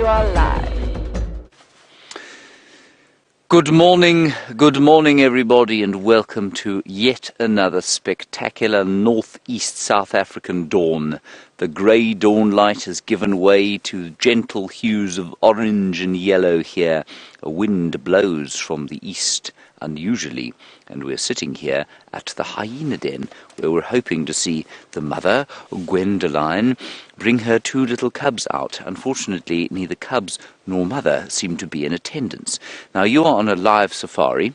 are live. Good morning everybody, and welcome to yet another spectacular northeast South African dawn. The grey dawn light has given way to gentle hues of orange and yellow here. A wind blows from the east unusually, and we're sitting here at the hyena den, where we're hoping to see the mother, Gwendoline, bring her two little cubs out. Unfortunately, neither cubs nor mother seem to be in attendance. Now, you are on a live safari,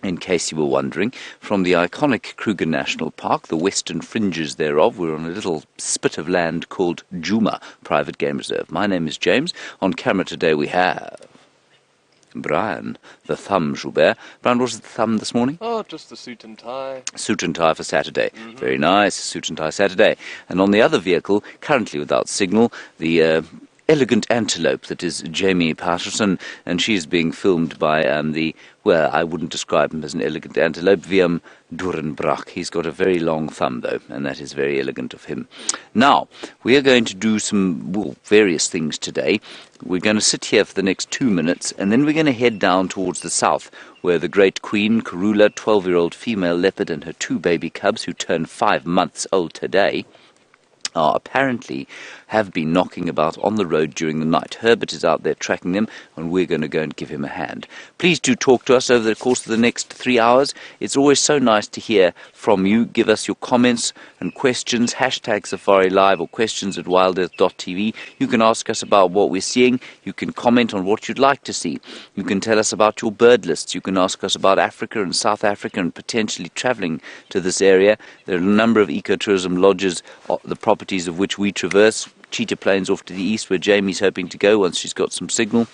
in case you were wondering, from the iconic Kruger National Park, the western fringes thereof. We're on a little spit of land called Djuma Private Game Reserve. My name is James. On camera today we have Brian, the thumb Joubert. Brian, what was the thumb this morning? Oh, just the suit and tie. Suit and tie for Saturday. Very nice, suit and tie Saturday. And on the other vehicle, currently without signal, the elegant antelope that is Jamie Patterson, and she's being filmed by well, I wouldn't describe him as an elegant antelope, Willem Doornbraak. He's got a very long thumb, though, and that is very elegant of him. Now, we are going to do some various things today. We're going to sit here for the next 2 minutes, and then we're going to head down towards the south, where the great queen, Karula, 12-year-old female leopard, and her two baby cubs, who turned 5 months old today, apparently have been knocking about on the road during the night. Herbert is out there tracking them, and we're going to go and give him a hand. Please do talk to us over the course of the next 3 hours. It's always so nice to hear from you. Give us your comments and questions, hashtag Safari Live, or questions at WildEarthTV. You can ask us about what we're seeing. You can comment on what you'd like to see. You can tell us about your bird lists. You can ask us about Africa and South Africa and potentially travelling to this area. There are a number of ecotourism lodges, the properties of which we traverse. Cheetah Plains off to the east, where Jamie's hoping to go once she's got some signal,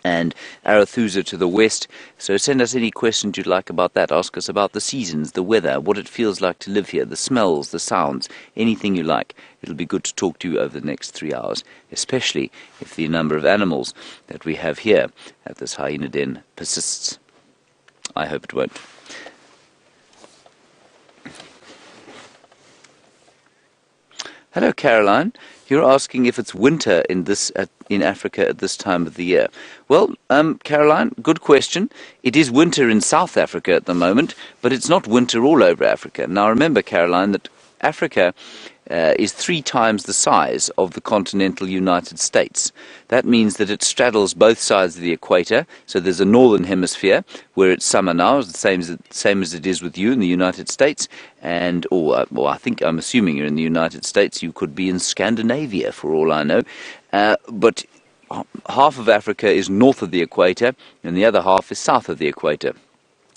and Arathusa to the west. So send us any questions you'd like about that. Ask us about the seasons, the weather, what it feels like to live here, the smells, the sounds, anything you like. It'll be good to talk to you over the next 3 hours, especially if the number of animals that we have here at this hyena den persists. I hope it won't. Hello, Caroline. You're asking if it's winter in Africa at this time of the year. Well, Caroline, good question. It is winter in South Africa at the moment, but it's not winter all over Africa. Now, remember, Caroline, that Africa is 3 times the size of the continental United States. That means that it straddles both sides of the equator. So there's a northern hemisphere where it's summer now, the same as it is with you in the United States. And, well, I'm assuming you're in the United States. You could be in Scandinavia for all I know. But half of Africa is north of the equator, and the other half is south of the equator.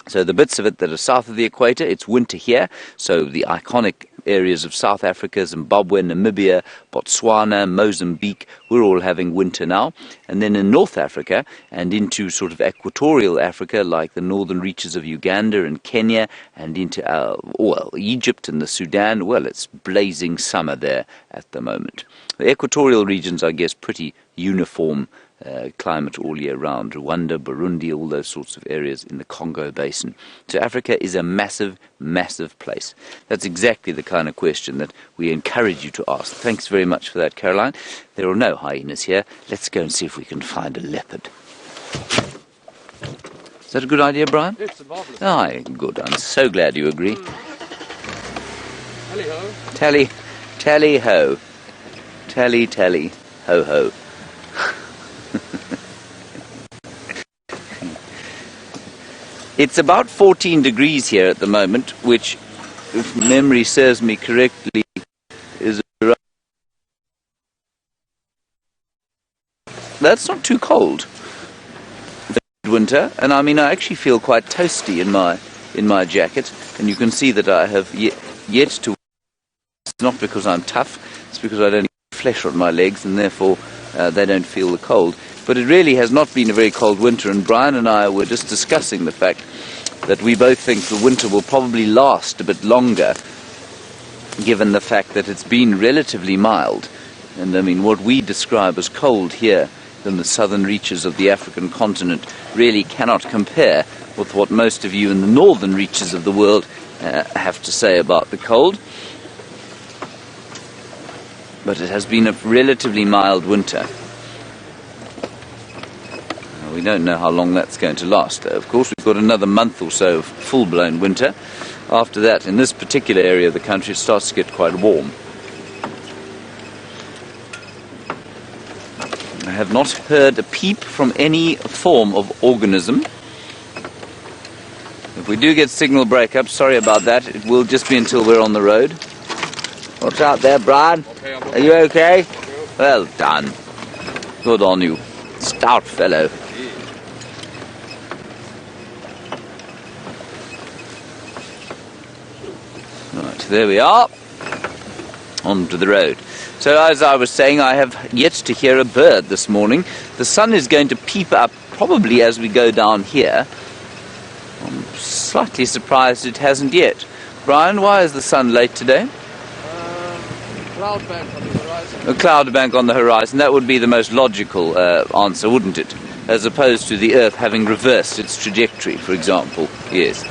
So the bits of it that are south of the equator, it's winter here. So the iconic areas of South Africa, Zimbabwe, Namibia, Botswana, Mozambique, we're all having winter now. And then in North Africa and into sort of equatorial Africa, like the northern reaches of Uganda and Kenya, and into Egypt and the Sudan, well, it's blazing summer there at the moment. The equatorial regions, I guess, pretty uniform climate all year round. Rwanda, Burundi, all those sorts of areas in the Congo Basin. So Africa is a massive, massive place. That's exactly the kind of question that we encourage you to ask. Thanks very much for that, Caroline. There are no hyenas here. Let's go and see if we can find a leopard. Is that a good idea, Brian? It's a marvellous. Aye, good. I'm so glad you agree. Tally-ho. Tally-ho. Tally, ho-ho. It's about 14 degrees here at the moment, which, if memory serves me correctly, is around... That's not too cold for winter, and I mean, I actually feel quite toasty in my jacket, and you can see that I have yet to... It's not because I'm tough, it's because I don't have flesh on my legs, and therefore they don't feel the cold. But it really has not been a very cold winter, and Brian and I were just discussing the fact that we both think the winter will probably last a bit longer, given the fact that it's been relatively mild. And I mean, what we describe as cold here in the southern reaches of the African continent really cannot compare with what most of you in the northern reaches of the world have to say about the cold. But it has been a relatively mild winter. We don't know how long that's going to last, though. Of course, we've got another month or so of full-blown winter. After that, in this particular area of the country, it starts to get quite warm. I have not heard a peep from any form of organism. If we do get signal breakup, sorry about that. It will just be until we're on the road. What's out there, Brian? Okay, Are you okay? Well done. Good on you. Stout fellow. Right, there we are. Onto the road. So as I was saying, I have yet to hear a bird this morning. The sun is going to peep up probably as we go down here. I'm slightly surprised it hasn't yet. Brian, why is the sun late today? Cloud bank on the horizon. A cloud bank on the horizon. That would be the most logical answer, wouldn't it? As opposed to the Earth having reversed its trajectory, for example. Yes.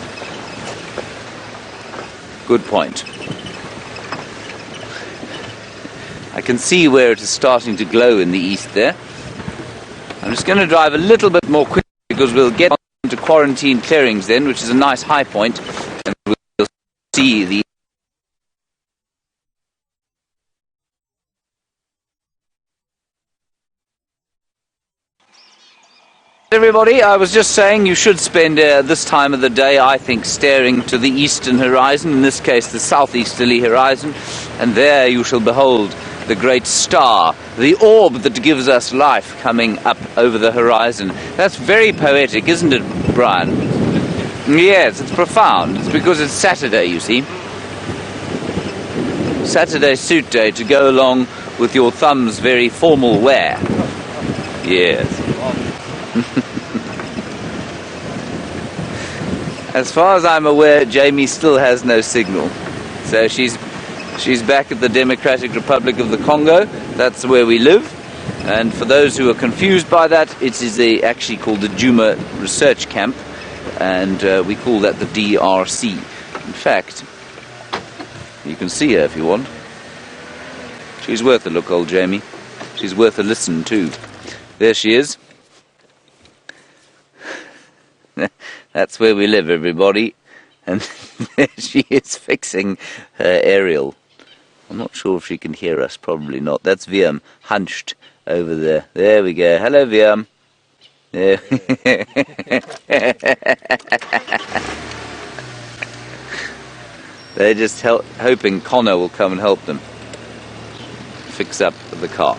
Good point. I can see where it is starting to glow in the east there. I'm just going to drive a little bit more quickly because we'll get on to quarantine clearings then, which is a nice high point, and we'll see the Everybody, I was just saying you should spend this time of the day, I think, staring to the eastern horizon, in this case the southeasterly horizon, and there you shall behold the great star, the orb that gives us life coming up over the horizon. That's very poetic, isn't it, Brian? Yes, it's profound. It's because it's Saturday, you see. Saturday suit day to go along with your thumb's very formal wear. Yes. As far as I'm aware, Jamie still has no signal. So she's back at the Democratic Republic of the Congo. That's where we live. And for those who are confused by that, it is actually called the Djuma research camp. And we call that the DRC. In fact, you can see her if you want. She's worth a look, old Jamie. She's worth a listen too. There she is. That's where we live, everybody. And there she is fixing her aerial. I'm not sure if she can hear us, probably not. That's Viam, hunched over there. There we go. Hello, Viam. There. They're just hoping Connor will come and help them fix up the car.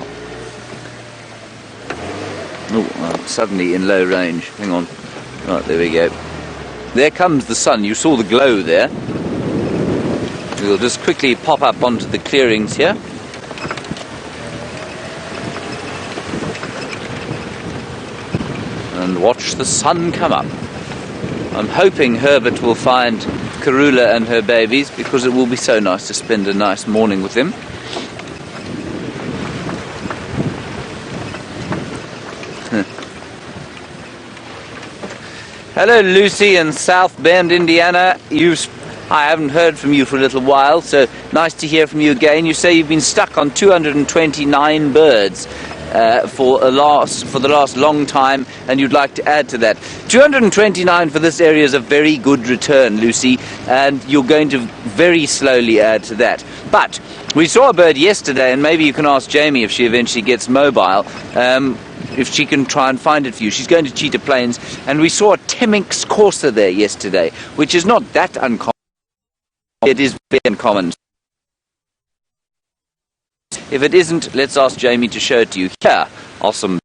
Oh, suddenly in low range. Hang on. Right, there we go. There comes the sun. You saw the glow there. We'll just quickly pop up onto the clearings here. And watch the sun come up. I'm hoping Herbert will find Karula and her babies, because it will be so nice to spend a nice morning with them. Hello, Lucy in South Bend, Indiana. I haven't heard from you for a little while, so nice to hear from you again. You say you've been stuck on 229 birds for the last long time, and you'd like to add to that. 229 for this area is a very good return, Lucy, and you're going to very slowly add to that. But we saw a bird yesterday, and maybe you can ask Jamie if she eventually gets mobile. If she can try and find it for you. She's going to Cheetah Plains, and we saw a Temminck's courser there yesterday, which is not that uncommon. It is very uncommon. If it isn't, let's ask Jamie to show it to you. Here are some...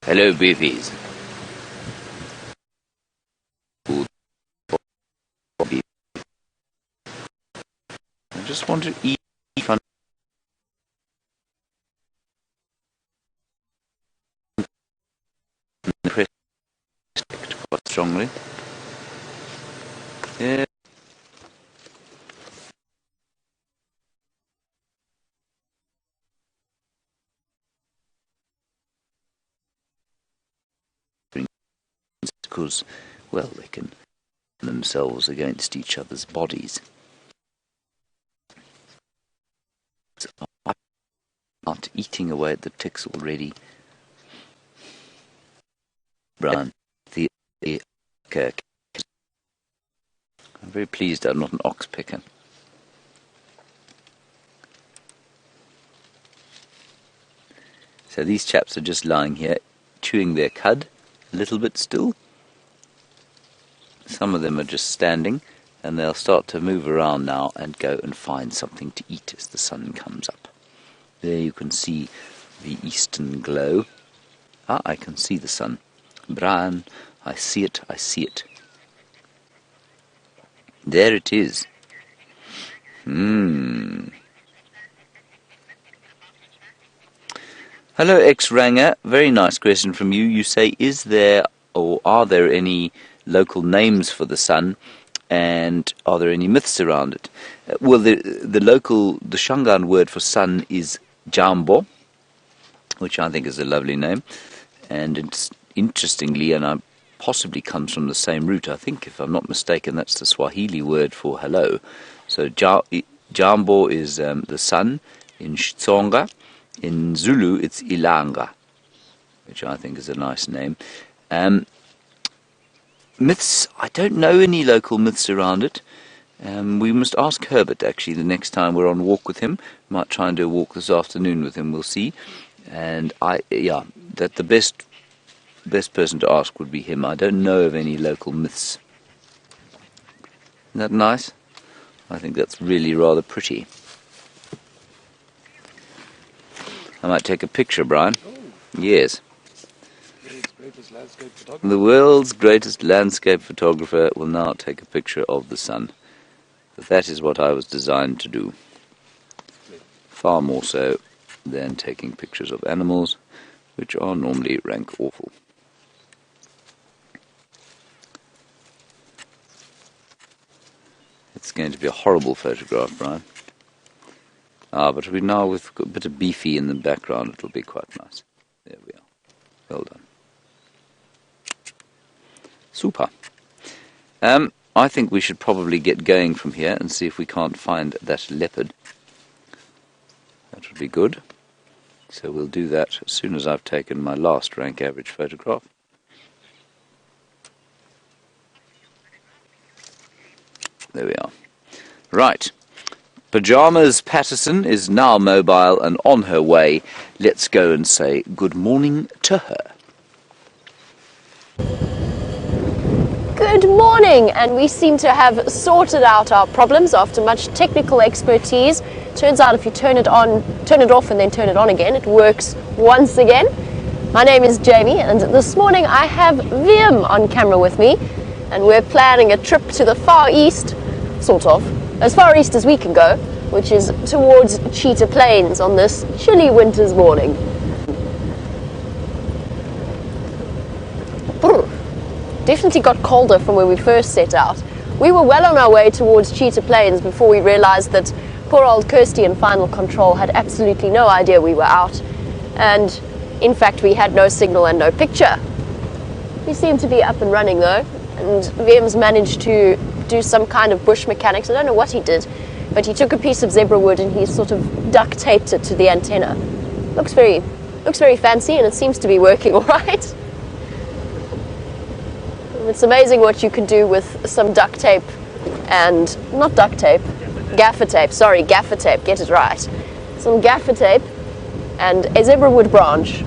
Hello, beefies. I just want to eat fun. Quite strongly. Yeah. Because, well, they can themselves against each other's bodies. So I'm not eating away at the ticks already. Brian. The I'm very pleased I'm not an ox picker. So these chaps are just lying here, chewing their cud a little bit still. Some of them are just standing, and they'll start to move around now and go and find something to eat as the sun comes up. There you can see the eastern glow. Ah, I can see the sun. Brian, I see it, I see it. There it is. Hello, X-Ranger. Very nice question from you. You say, is there or are there any local names for the sun, and are there any myths around it? Well, the Shangaan word for sun is Jambo, which I think is a lovely name, and it's interestingly, and I possibly comes from the same root. I think, if I'm not mistaken, that's the Swahili word for hello. So Jambo is the sun in Xitsonga. In Zulu, it's Ilanga, which I think is a nice name. Myths, I don't know any local myths around it. We must ask Herbert, actually, the next time we're on walk with him. Might try and do a walk this afternoon with him, we'll see. And that the best person to ask would be him. I don't know of any local myths. Isn't that nice? I think that's really rather pretty. I might take a picture, Brian. Oh. Yes. Greatest landscape photographer. The world's greatest landscape photographer will now take a picture of the sun. But that is what I was designed to do. Far more so than taking pictures of animals, which are normally rank awful. It's going to be a horrible photograph, Brian. But now with a bit of beefy in the background, it'll be quite nice. There we are. Well done. Super. I think we should probably get going from here and see if we can't find that leopard. That would be good. So we'll do that as soon as I've taken my last rank average photograph. There we are. Right. Pajamas Patterson is now mobile and on her way. Let's go and say good morning to her. Good morning, and we seem to have sorted out our problems after much technical expertise. Turns out if you turn it off and then turn it on again, it works once again. My name is Jamie, and this morning I have Vim on camera with me, and we're planning a trip to the Far East, sort of, as far east as we can go, which is towards Cheetah Plains on this chilly winter's morning. Definitely got colder from where we first set out. We were well on our way towards Cheetah Plains before we realized that poor old Kirsty in Final Control had absolutely no idea we were out, and in fact we had no signal and no picture. We seem to be up and running though, and Vim's managed to do some kind of bush mechanics. I don't know what he did, but he took a piece of zebra wood and he sort of duct taped it to the antenna. Looks very fancy, and it seems to be working all right. It's amazing what you can do with some duct tape and, not duct tape, gaffer tape, sorry, gaffer tape, get it right. Some gaffer tape and a zebra wood branch.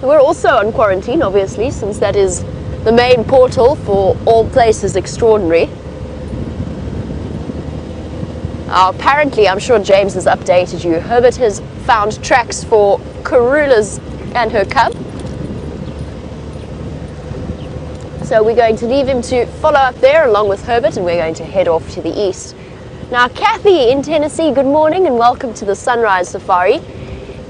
We're also on quarantine, obviously, since that is the main portal for all places extraordinary. Apparently, I'm sure James has updated you, Herbert has found tracks for Karula's and her cub. So we're going to leave him to follow up there along with Herbert, and we're going to head off to the east. Now, Kathy in Tennessee, good morning and welcome to the Sunrise Safari.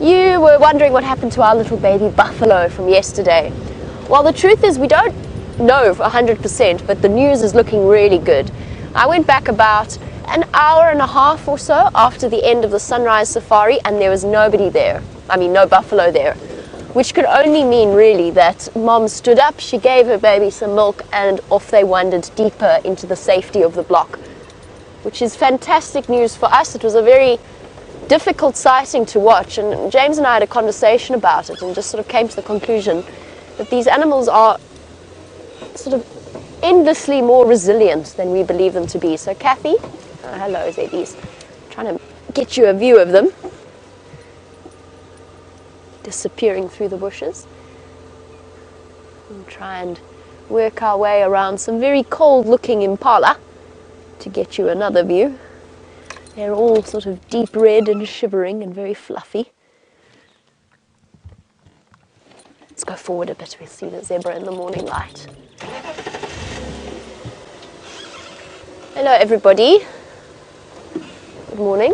You were wondering what happened to our little baby buffalo from yesterday. Well, the truth is we don't know 100%, but the news is looking really good. I went back about an hour and a half or so after the end of the Sunrise Safari, and there was nobody there. I mean, no buffalo there. Which could only mean really that Mom stood up, she gave her baby some milk, and off they wandered deeper into the safety of the block, which is fantastic news for us. It was a very difficult sighting to watch, and James and I had a conversation about it and just sort of came to the conclusion But these animals are sort of endlessly more resilient than we believe them to be. So Kathy, hello Zeddies, trying to get you a view of them disappearing through the bushes. We'll try and work our way around some very cold looking impala to get you another view. They're all sort of deep red and shivering and very fluffy. Let's go forward a bit. We'll see the zebra in the morning light. Hello everybody. Good morning.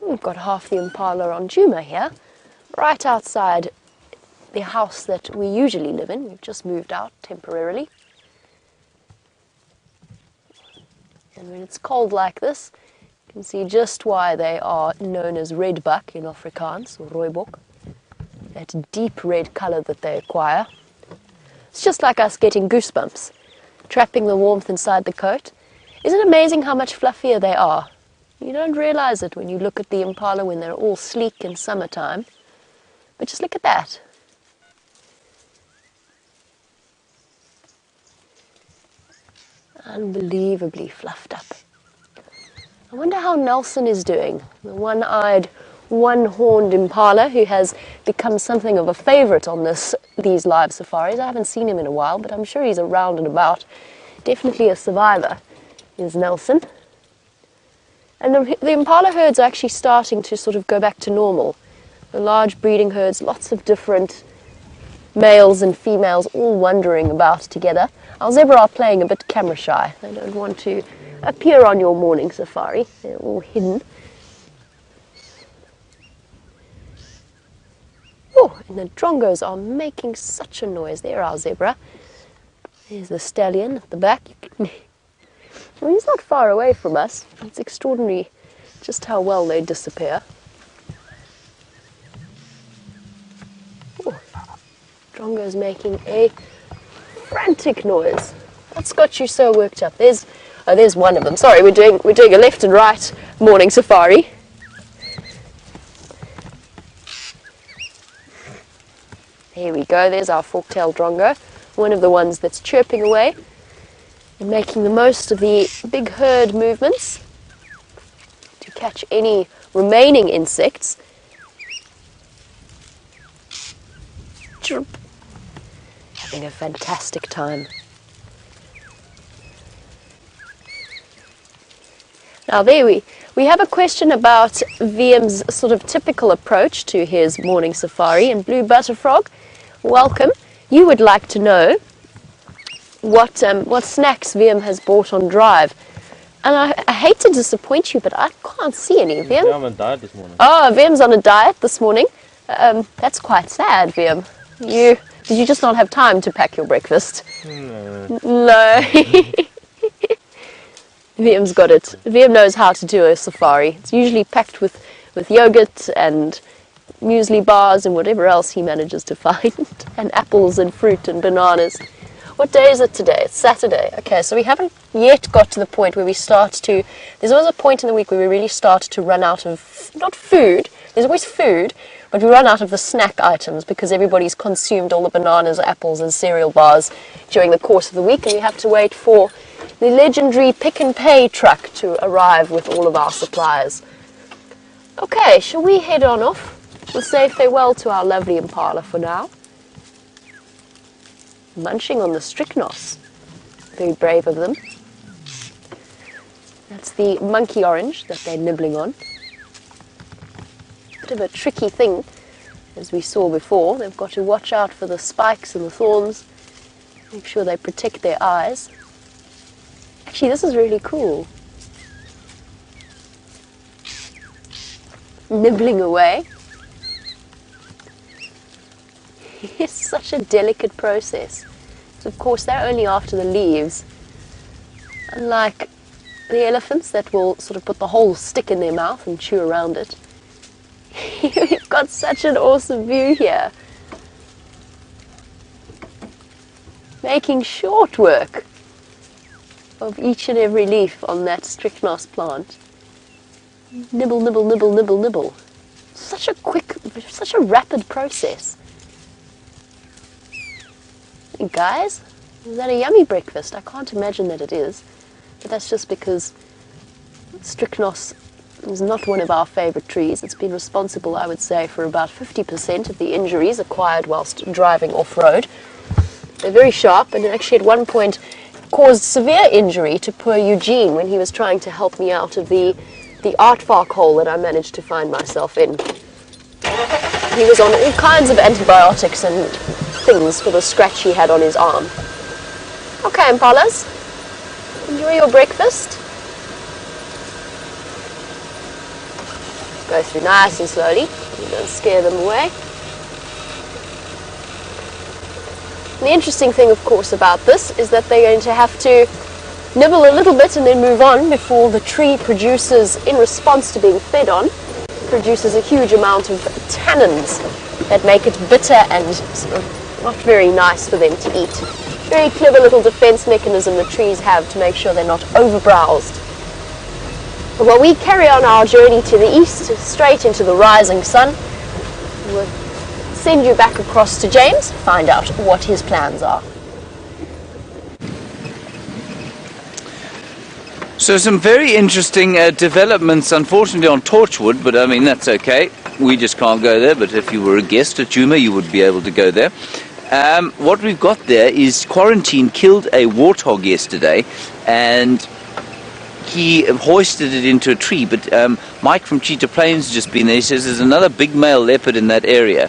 We've got half the impala on Djuma here, right outside the house that we usually live in. We've just moved out temporarily. And when it's cold like this, you can see just why they are known as redbuck in Afrikaans, or rooibok. That deep red colour that they acquire. It's just like us getting goosebumps, trapping the warmth inside the coat. Isn't it amazing how much fluffier they are? You don't realize it when you look at the impala when they're all sleek in summertime. But just look at that. Unbelievably fluffed up. I wonder how Nelson is doing, the one-eyed, one-horned impala who has become something of a favorite on these live safaris. I haven't seen him in a while, but I'm sure he's around and about. Definitely a survivor is Nelson. And the impala herds are actually starting to sort of go back to normal. The large breeding herds, lots of different males and females all wandering about together. Our zebra are playing a bit camera shy. They don't want to appear on your morning safari. They're all hidden. Oh, and the drongos are making such a noise. There, our zebra. There's the stallion at the back. Well, he's not far away from us. It's extraordinary just how well they disappear. Oh, Drongo's making a frantic noise. What's got you so worked up? There's one of them. Sorry, we're doing a left and right morning safari. There we go. There's our fork-tailed drongo, one of the ones that's chirping away and making the most of the big herd movements to catch any remaining insects. Chirp. Having a fantastic time. Now there we have a question about VM's sort of typical approach to his morning safari, and Blue Butterfrog, welcome. You would like to know what snacks VM has bought on drive. And I hate to disappoint you, but I can't see any. VM? Yeah, I'm on a diet this morning. Oh, VM's on a diet this morning. That's quite sad, VM. Did you just not have time to pack your breakfast? No. VM's got it. VM knows how to do a safari. It's usually packed with yogurt and muesli bars and whatever else he manages to find, and apples and fruit and bananas. What day is it today? It's Saturday. Okay, so we haven't yet got to the point where we start to... There's always a point in the week where we really start to run out of... Not food. There's always food, but we run out of the snack items because everybody's consumed all the bananas, apples and cereal bars during the course of the week, and we have to wait for the legendary Pick and Pay truck to arrive with all of our supplies. Okay, shall we head on off? We'll say farewell to our lovely impala for now. Munching on the strychnos. Very brave of them. That's the monkey orange that they're nibbling on. Bit of a tricky thing, as we saw before. They've got to watch out for the spikes and the thorns. Make sure they protect their eyes. Actually, this is really cool. Nibbling away. It's such a delicate process. So of course, they're only after the leaves. Unlike the elephants that will sort of put the whole stick in their mouth and chew around it. We've got such an awesome view here. Making short work. of each and every leaf on that strychnos plant. Nibble, nibble, nibble, nibble, nibble. Such a quick, such a rapid process. Hey guys, is that a yummy breakfast? I can't imagine that it is, but that's just because strychnos is not one of our favourite trees. It's been responsible, I would say, for about 50% of the injuries acquired whilst driving off-road. They're very sharp, and actually at one point caused severe injury to poor Eugene when he was trying to help me out of the aardvark hole that I managed to find myself in. He was on all kinds of antibiotics and things for the scratch he had on his arm. Okay, impalas, enjoy your breakfast. Go through nice and slowly, you don't scare them away. The interesting thing, of course, about this is that they're going to have to nibble a little bit and then move on before the tree produces, in response to being fed on, produces a huge amount of tannins that make it bitter and sort of not very nice for them to eat. Very clever little defense mechanism the trees have to make sure they're not overbrowsed. But while we carry on our journey to the east, straight into the rising sun, we'll send you back across to James, find out what his plans are. So some very interesting developments, unfortunately, on Torchwood, but I mean, that's okay. We just can't go there, but if you were a guest at Djuma, you would be able to go there. What we've got there is Quarantine killed a warthog yesterday, and he hoisted it into a tree, but Mike from Cheetah Plains has just been there. He says there's another big male leopard in that area,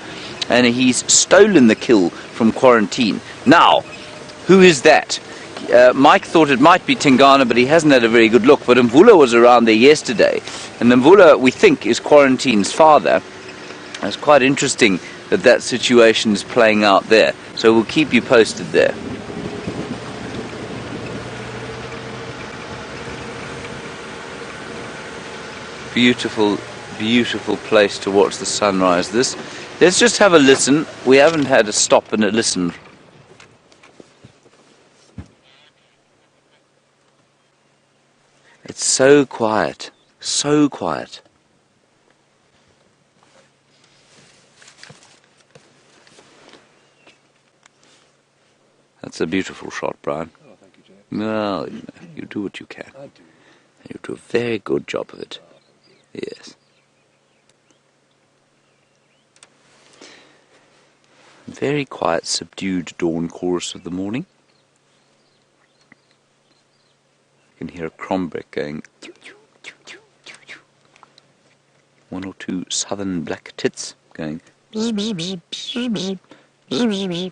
and he's stolen the kill from Quarantine. Now, who is that? Mike thought it might be Tingana, but he hasn't had a very good look. But Mvula was around there yesterday, and Mvula, we think, is Quarantine's father. It's quite interesting that that situation is playing out there. So we'll keep you posted there. Beautiful, beautiful place to watch the sunrise. Let's just have a listen. We haven't had a stop and a listen. It's so quiet, so quiet. That's a beautiful shot, Brian. Oh, thank you, James. Well, you know, you do what you can. I do. And you do a very good job of it. Oh, thank you. Yes. Very quiet, subdued dawn chorus of the morning. You can hear a crombrick going. One or two southern black tits going. Bzz, bzz, bzz, bzz, bzz, bzz, bzz, bzz.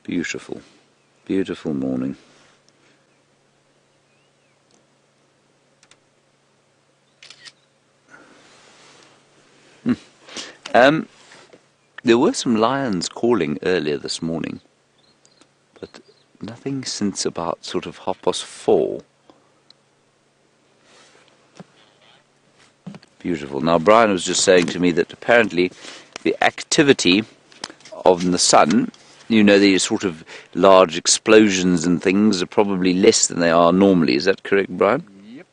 Beautiful, beautiful morning. There were some lions calling earlier this morning, but nothing since about sort of 4:30. Beautiful. Now, Brian was just saying to me that apparently the activity of the sun, you know, these sort of large explosions and things are probably less than they are normally. Is that correct, Brian? Yep.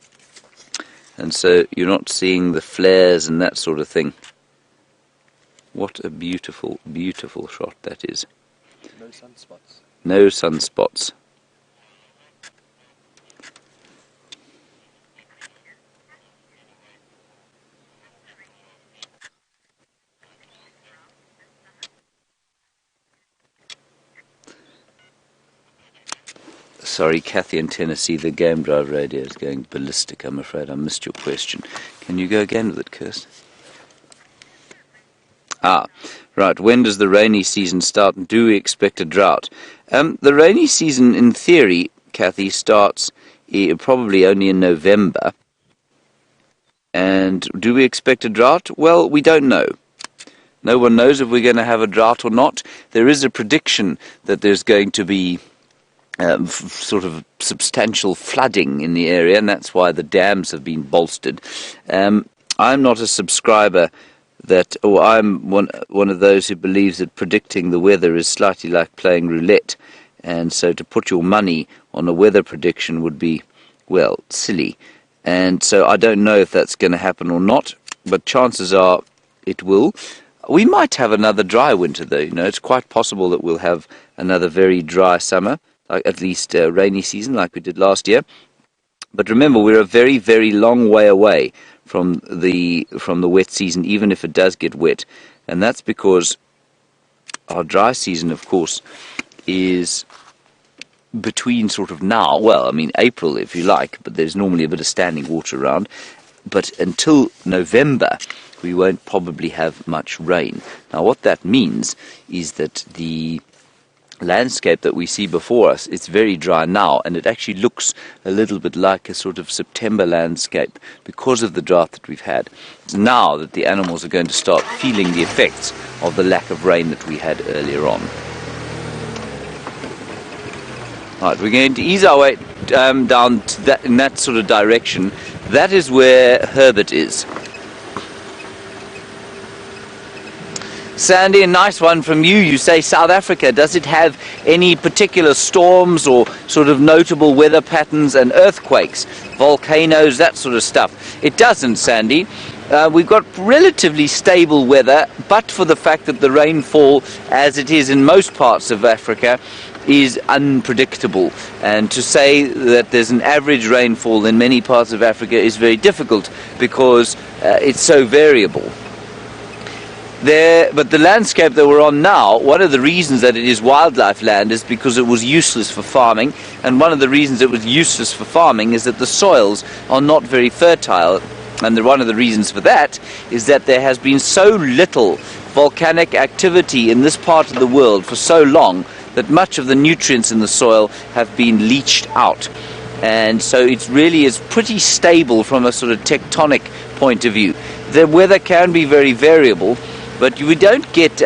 And so you're not seeing the flares and that sort of thing. What a beautiful, beautiful shot that is. No sunspots. No sunspots. Sorry, Kathy in Tennessee, the game drive radio is going ballistic, I'm afraid. I missed your question. Can you go again with it, Kirsten? Ah, right. When does the rainy season start, and do we expect a drought? The rainy season, in theory, Kathy, starts probably only in November. And do we expect a drought? Well, we don't know. No one knows if we're going to have a drought or not. There is a prediction that there's going to be sort of substantial flooding in the area, and that's why the dams have been bolstered. I'm not a subscriber that, or I'm one of those who believes that predicting the weather is slightly like playing roulette, and so to put your money on a weather prediction would be, well, silly. And so I don't know if that's going to happen or not, but chances are it will. We might have another dry winter, though. You know, it's quite possible that we'll have another very dry summer, like at least rainy season, like we did last year. But remember, we're a very, very long way away from the wet season, even if it does get wet, and that's because our dry season, of course, is between sort of now, well, I mean April if you like, but there's normally a bit of standing water around, but until November we won't probably have much rain. Now what that means is that the landscape that we see before us, it's very dry now, and it actually looks a little bit like a sort of September landscape because of the drought that we've had. It's now that the animals are going to start feeling the effects of the lack of rain that we had earlier on. Right, we're going to ease our way down to that, in that sort of direction. That is where Herbert is. Sandy, a nice one from you. You say South Africa. Does it have any particular storms or sort of notable weather patterns and earthquakes, volcanoes, that sort of stuff? It doesn't, Sandy. We've got relatively stable weather, but for the fact that the rainfall, as it is in most parts of Africa, is unpredictable. And to say that there's an average rainfall in many parts of Africa is very difficult because it's so variable. But the landscape that we're on now, one of the reasons that it is wildlife land is because it was useless for farming, and one of the reasons it was useless for farming is that the soils are not very fertile, and one of the reasons for that is that there has been so little volcanic activity in this part of the world for so long that much of the nutrients in the soil have been leached out. And so it really is pretty stable from a sort of tectonic point of view. The weather can be very variable, but we don't get,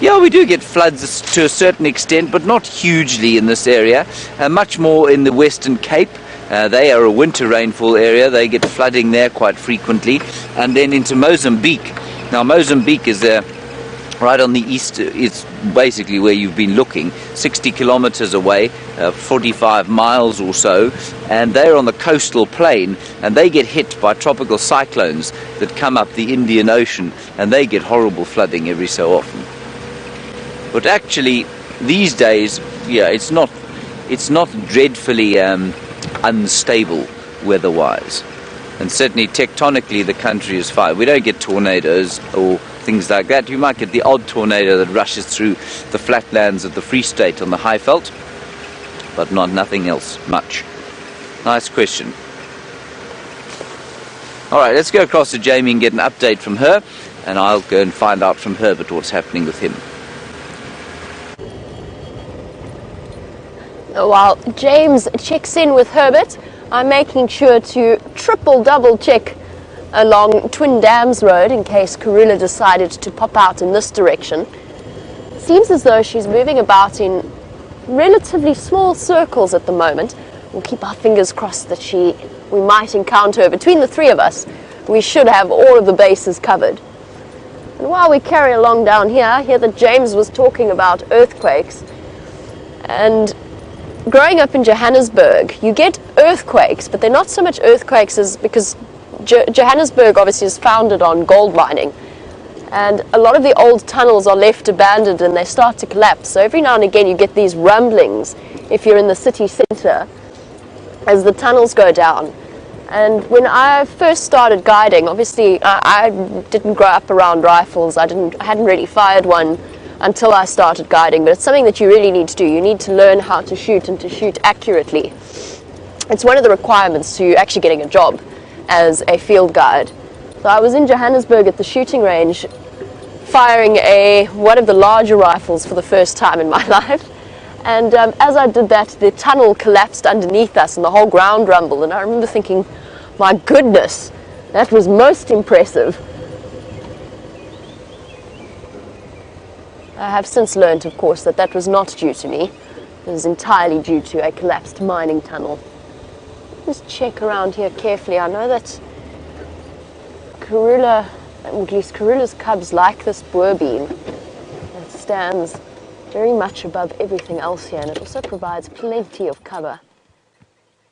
we do get floods to a certain extent, but not hugely in this area. Much more in the Western Cape. They are a winter rainfall area. They get flooding there quite frequently. And then into Mozambique. Now, Mozambique is right on the east. It's basically where you've been looking, 60 kilometers away, 45 miles or so, and they're on the coastal plain, and they get hit by tropical cyclones that come up the Indian Ocean, and they get horrible flooding every so often. But actually, these days, it's not dreadfully unstable weather-wise, and certainly tectonically the country is fine. We don't get tornadoes or things like that. You might get the odd tornado that rushes through the flatlands of the Free State on the Highveld, but nothing else much. Nice question. Alright, let's go across to Jamie and get an update from her, and I'll go and find out from Herbert what's happening with him. While James checks in with Herbert, I'm making sure to double check along Twin Dams Road in case Karula decided to pop out in this direction. Seems as though she's moving about in relatively small circles at the moment. We'll keep our fingers crossed that we might encounter her. Between the three of us, we should have all of the bases covered. And while we carry along down here, I hear that James was talking about earthquakes. And growing up in Johannesburg, you get earthquakes, but they're not so much earthquakes as because Johannesburg obviously is founded on gold mining, and a lot of the old tunnels are left abandoned and they start to collapse. So every now and again you get these rumblings if you're in the city centre as the tunnels go down. And when I first started guiding, obviously I didn't grow up around rifles. I hadn't really fired one until I started guiding, but it's something that you really need to do. You need to learn how to shoot and to shoot accurately. It's one of the requirements to actually getting a job as a field guide. So I was in Johannesburg at the shooting range firing one of the larger rifles for the first time in my life, and as I did that, the tunnel collapsed underneath us and the whole ground rumbled, and I remember thinking, my goodness, that was most impressive. I have since learned, of course, that was not due to me. It was entirely due to a collapsed mining tunnel. Just check around here carefully. I know that Karula at least Karula's cubs like this boer beam. It stands very much above everything else here, and it also provides plenty of cover.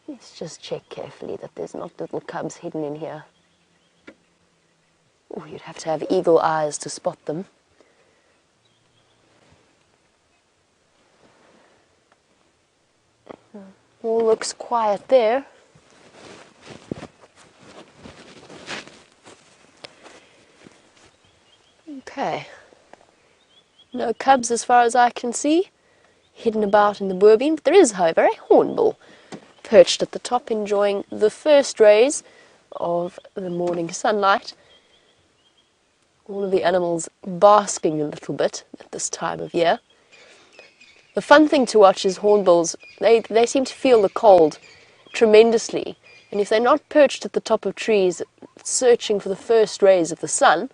Let's just check carefully that there's not little cubs hidden in here. Oh, you'd have to have eagle eyes to spot them. All looks quiet there. Okay. No cubs as far as I can see, hidden about in the boer beam. But there is, however, a hornbill perched at the top, enjoying the first rays of the morning sunlight. All of the animals basking a little bit at this time of year. The fun thing to watch is hornbills. They seem to feel the cold tremendously. And if they're not perched at the top of trees searching for the first rays of the sun,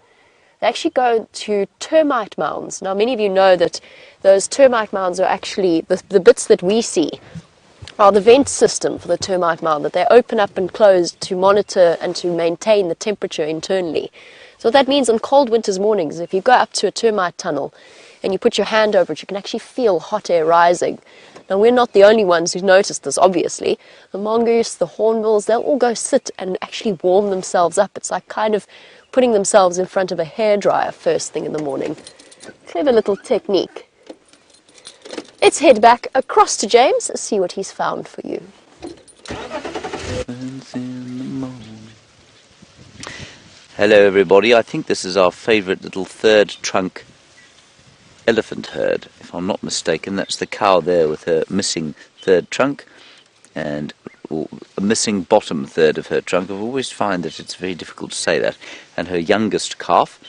they actually go to termite mounds. Now, many of you know that those termite mounds are actually, the bits that we see are the vent system for the termite mound that they open up and close to monitor and to maintain the temperature internally. So what that means on cold winter's mornings, if you go up to a termite tunnel and you put your hand over it, you can actually feel hot air rising. Now, we're not the only ones who've noticed this, obviously. The mongoose, the hornbills, they'll all go sit and actually warm themselves up. It's like kind of putting themselves in front of a hairdryer first thing in the morning. Clever little technique. Let's head back across to James and see what he's found for you. Hello everybody, I think this is our favourite little third trunk elephant herd. If I'm not mistaken, that's the cow there with her missing third trunk and a missing bottom third of her trunk. I always find that it's very difficult to say that. And her youngest calf.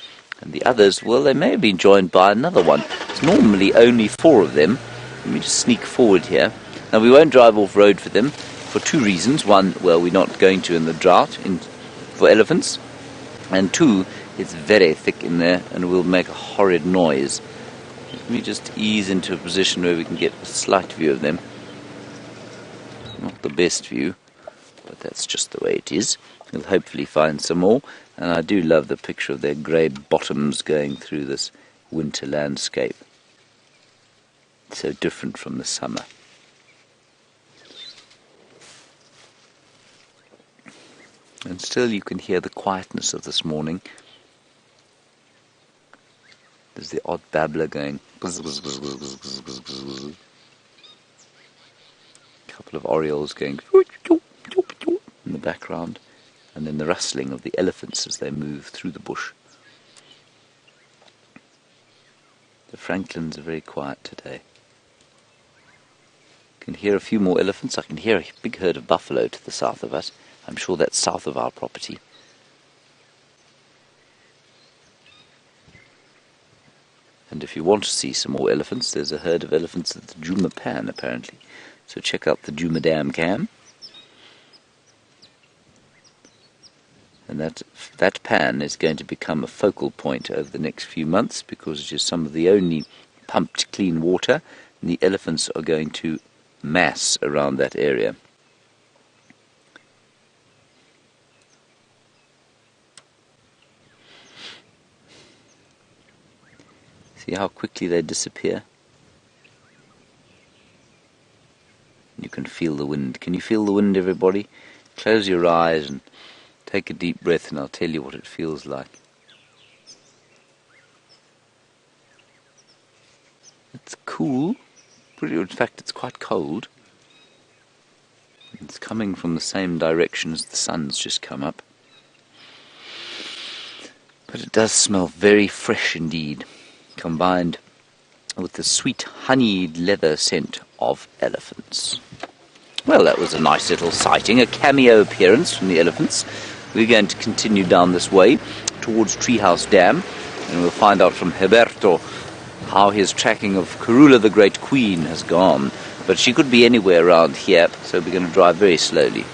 And the others, well, they may have been joined by another one. It's normally only 4 of them. Let me just sneak forward here. Now, we won't drive off-road for them for 2 reasons. One, well, we're not going to in the drought for elephants. And 2, it's very thick in there and will make a horrid noise. Let me just ease into a position where we can get a slight view of them. Not the best view, but that's just the way it is. We'll hopefully find some more. And I do love the picture of their grey bottoms going through this winter landscape. So different from the summer. And still you can hear the quietness of this morning. There's the odd babbler going. Buzz, buzz, buzz, buzz, buzz, buzz, buzz, buzz. A couple of orioles going in the background. And then the rustling of the elephants as they move through the bush. The francolins are very quiet today. I can hear a few more elephants. I can hear a big herd of buffalo to the south of us. I'm sure that's south of our property. And if you want to see some more elephants, there's a herd of elephants at the Djuma pan, apparently. So check out the Djuma Dam cam. And that pan is going to become a focal point over the next few months because it is some of the only pumped clean water, and the elephants are going to mass around that area. See how quickly they disappear? You can feel the wind. Can you feel the wind, everybody? Close your eyes and take a deep breath and I'll tell you what it feels like. It's cool. In fact, it's quite cold. It's coming from the same direction as the sun's just come up. But it does smell very fresh indeed, combined with the sweet honeyed leather scent of elephants. Well, that was a nice little sighting, a cameo appearance from the elephants. We're going to continue down this way towards Treehouse Dam, and we'll find out from Herberto how his tracking of Karula the Great Queen has gone. But she could be anywhere around here, so we're going to drive very slowly.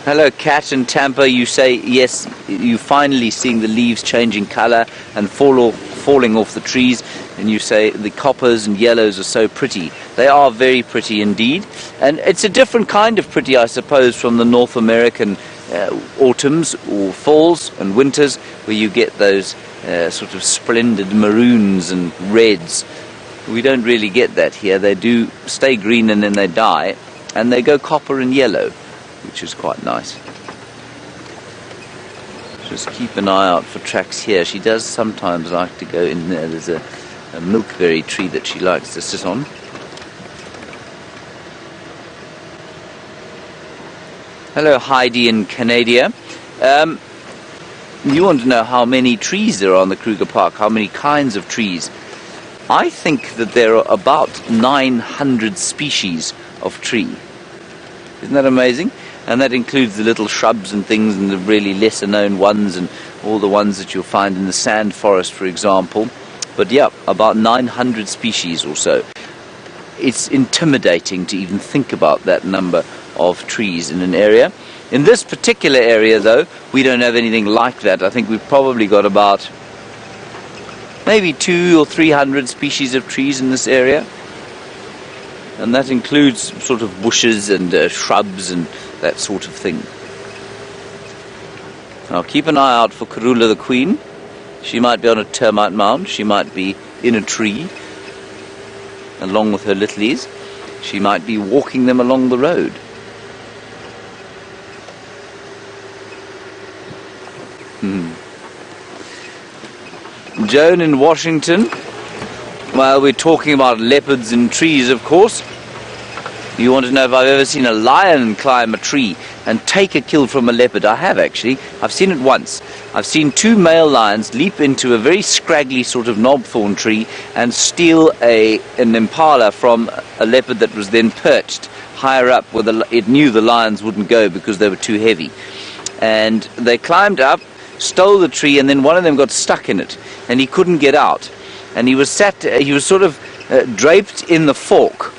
Hello, Kat and Tampa. You say, yes, you're finally seeing the leaves changing colour and falling off the trees. and you say the coppers and yellows are so pretty. They are very pretty indeed, and it's a different kind of pretty, I suppose, from the North American autumns or falls and winters, where you get those sort of splendid maroons and reds. We don't really get that here. They do stay green and then they die, and they go copper and yellow, which is quite nice. Just keep an eye out for tracks here. She does sometimes like to go in there. There's a milkberry tree that she likes to sit on. Hello, Heidi in Canada. You want to know how many trees there are on the Kruger Park, how many kinds of trees. I think that there are about 900 species of tree. Isn't that amazing? And that includes the little shrubs and things and the really lesser known ones and all the ones that you'll find in the sand forest, for example. But yeah, about 900 species or so. It's intimidating to even think about that number of trees in an area. In this particular area, though, we don't have anything like that. I think we've probably got about maybe 200 or 300 species of trees in this area. And that includes sort of bushes and shrubs and that sort of thing. Now keep an eye out for Karula the Queen. She might be on a termite mound. She might be in a tree along with her littlies. She might be walking them along the road. Joan in Washington. Well, we're talking about leopards in trees, of course. You want to know if I've ever seen a lion climb a tree and take a kill from a leopard? I have, actually. I've seen it once. I've seen 2 male lions leap into a very scraggly sort of knobthorn tree and steal an impala from a leopard that was then perched higher up where it knew the lions wouldn't go because they were too heavy. And they climbed up, stole the tree, and then one of them got stuck in it and he couldn't get out. And he was sort of draped in the fork.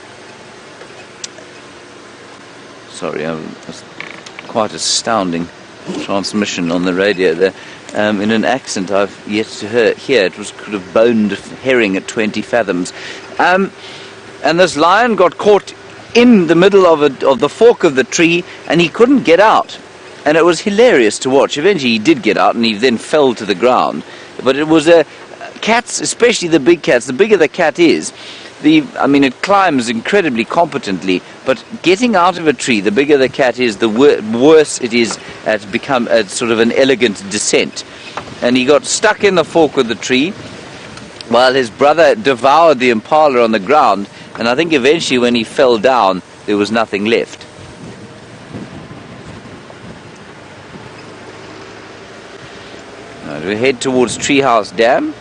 Sorry, that's quite astounding transmission on the radio there. In an accent I've yet to hear. It was could have boned herring at 20 fathoms. And this lion got caught in the middle of the fork of the tree, and he couldn't get out. And it was hilarious to watch. Eventually he did get out, and he then fell to the ground. But it was cats, especially the big cats. The bigger the cat is, it climbs incredibly competently, but getting out of a tree, the bigger the cat is, the worse it is at become a sort of an elegant descent. And he got stuck in the fork of the tree while his brother devoured the impala on the ground, and I think eventually when he fell down, there was nothing left. Now we head towards Treehouse Dam,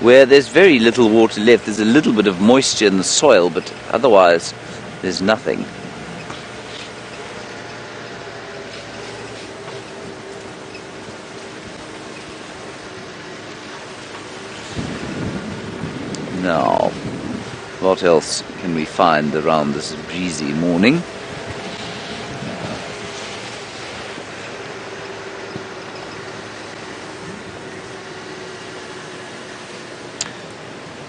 where there's very little water left. There's a little bit of moisture in the soil, but otherwise there's nothing. Now, what else can we find around this breezy morning?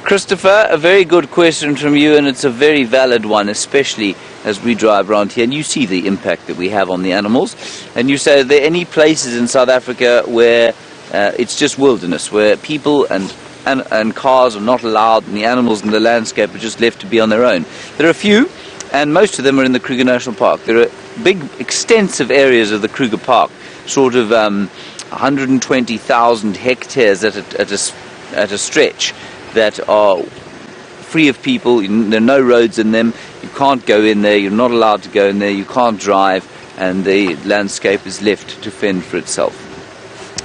Christopher, a very good question from you, and it's a very valid one, especially as we drive around here and you see the impact that we have on the animals. And you say, are there any places in South Africa where it's just wilderness, where people and cars are not allowed and the animals in the landscape are just left to be on their own? There are a few, and most of them are in the Kruger National Park. There are big, extensive areas of the Kruger Park, sort of 120,000 hectares at a stretch, that are free of people. There are no roads in them. You can't go in there. You're not allowed to go in there. You can't drive, and the landscape is left to fend for itself.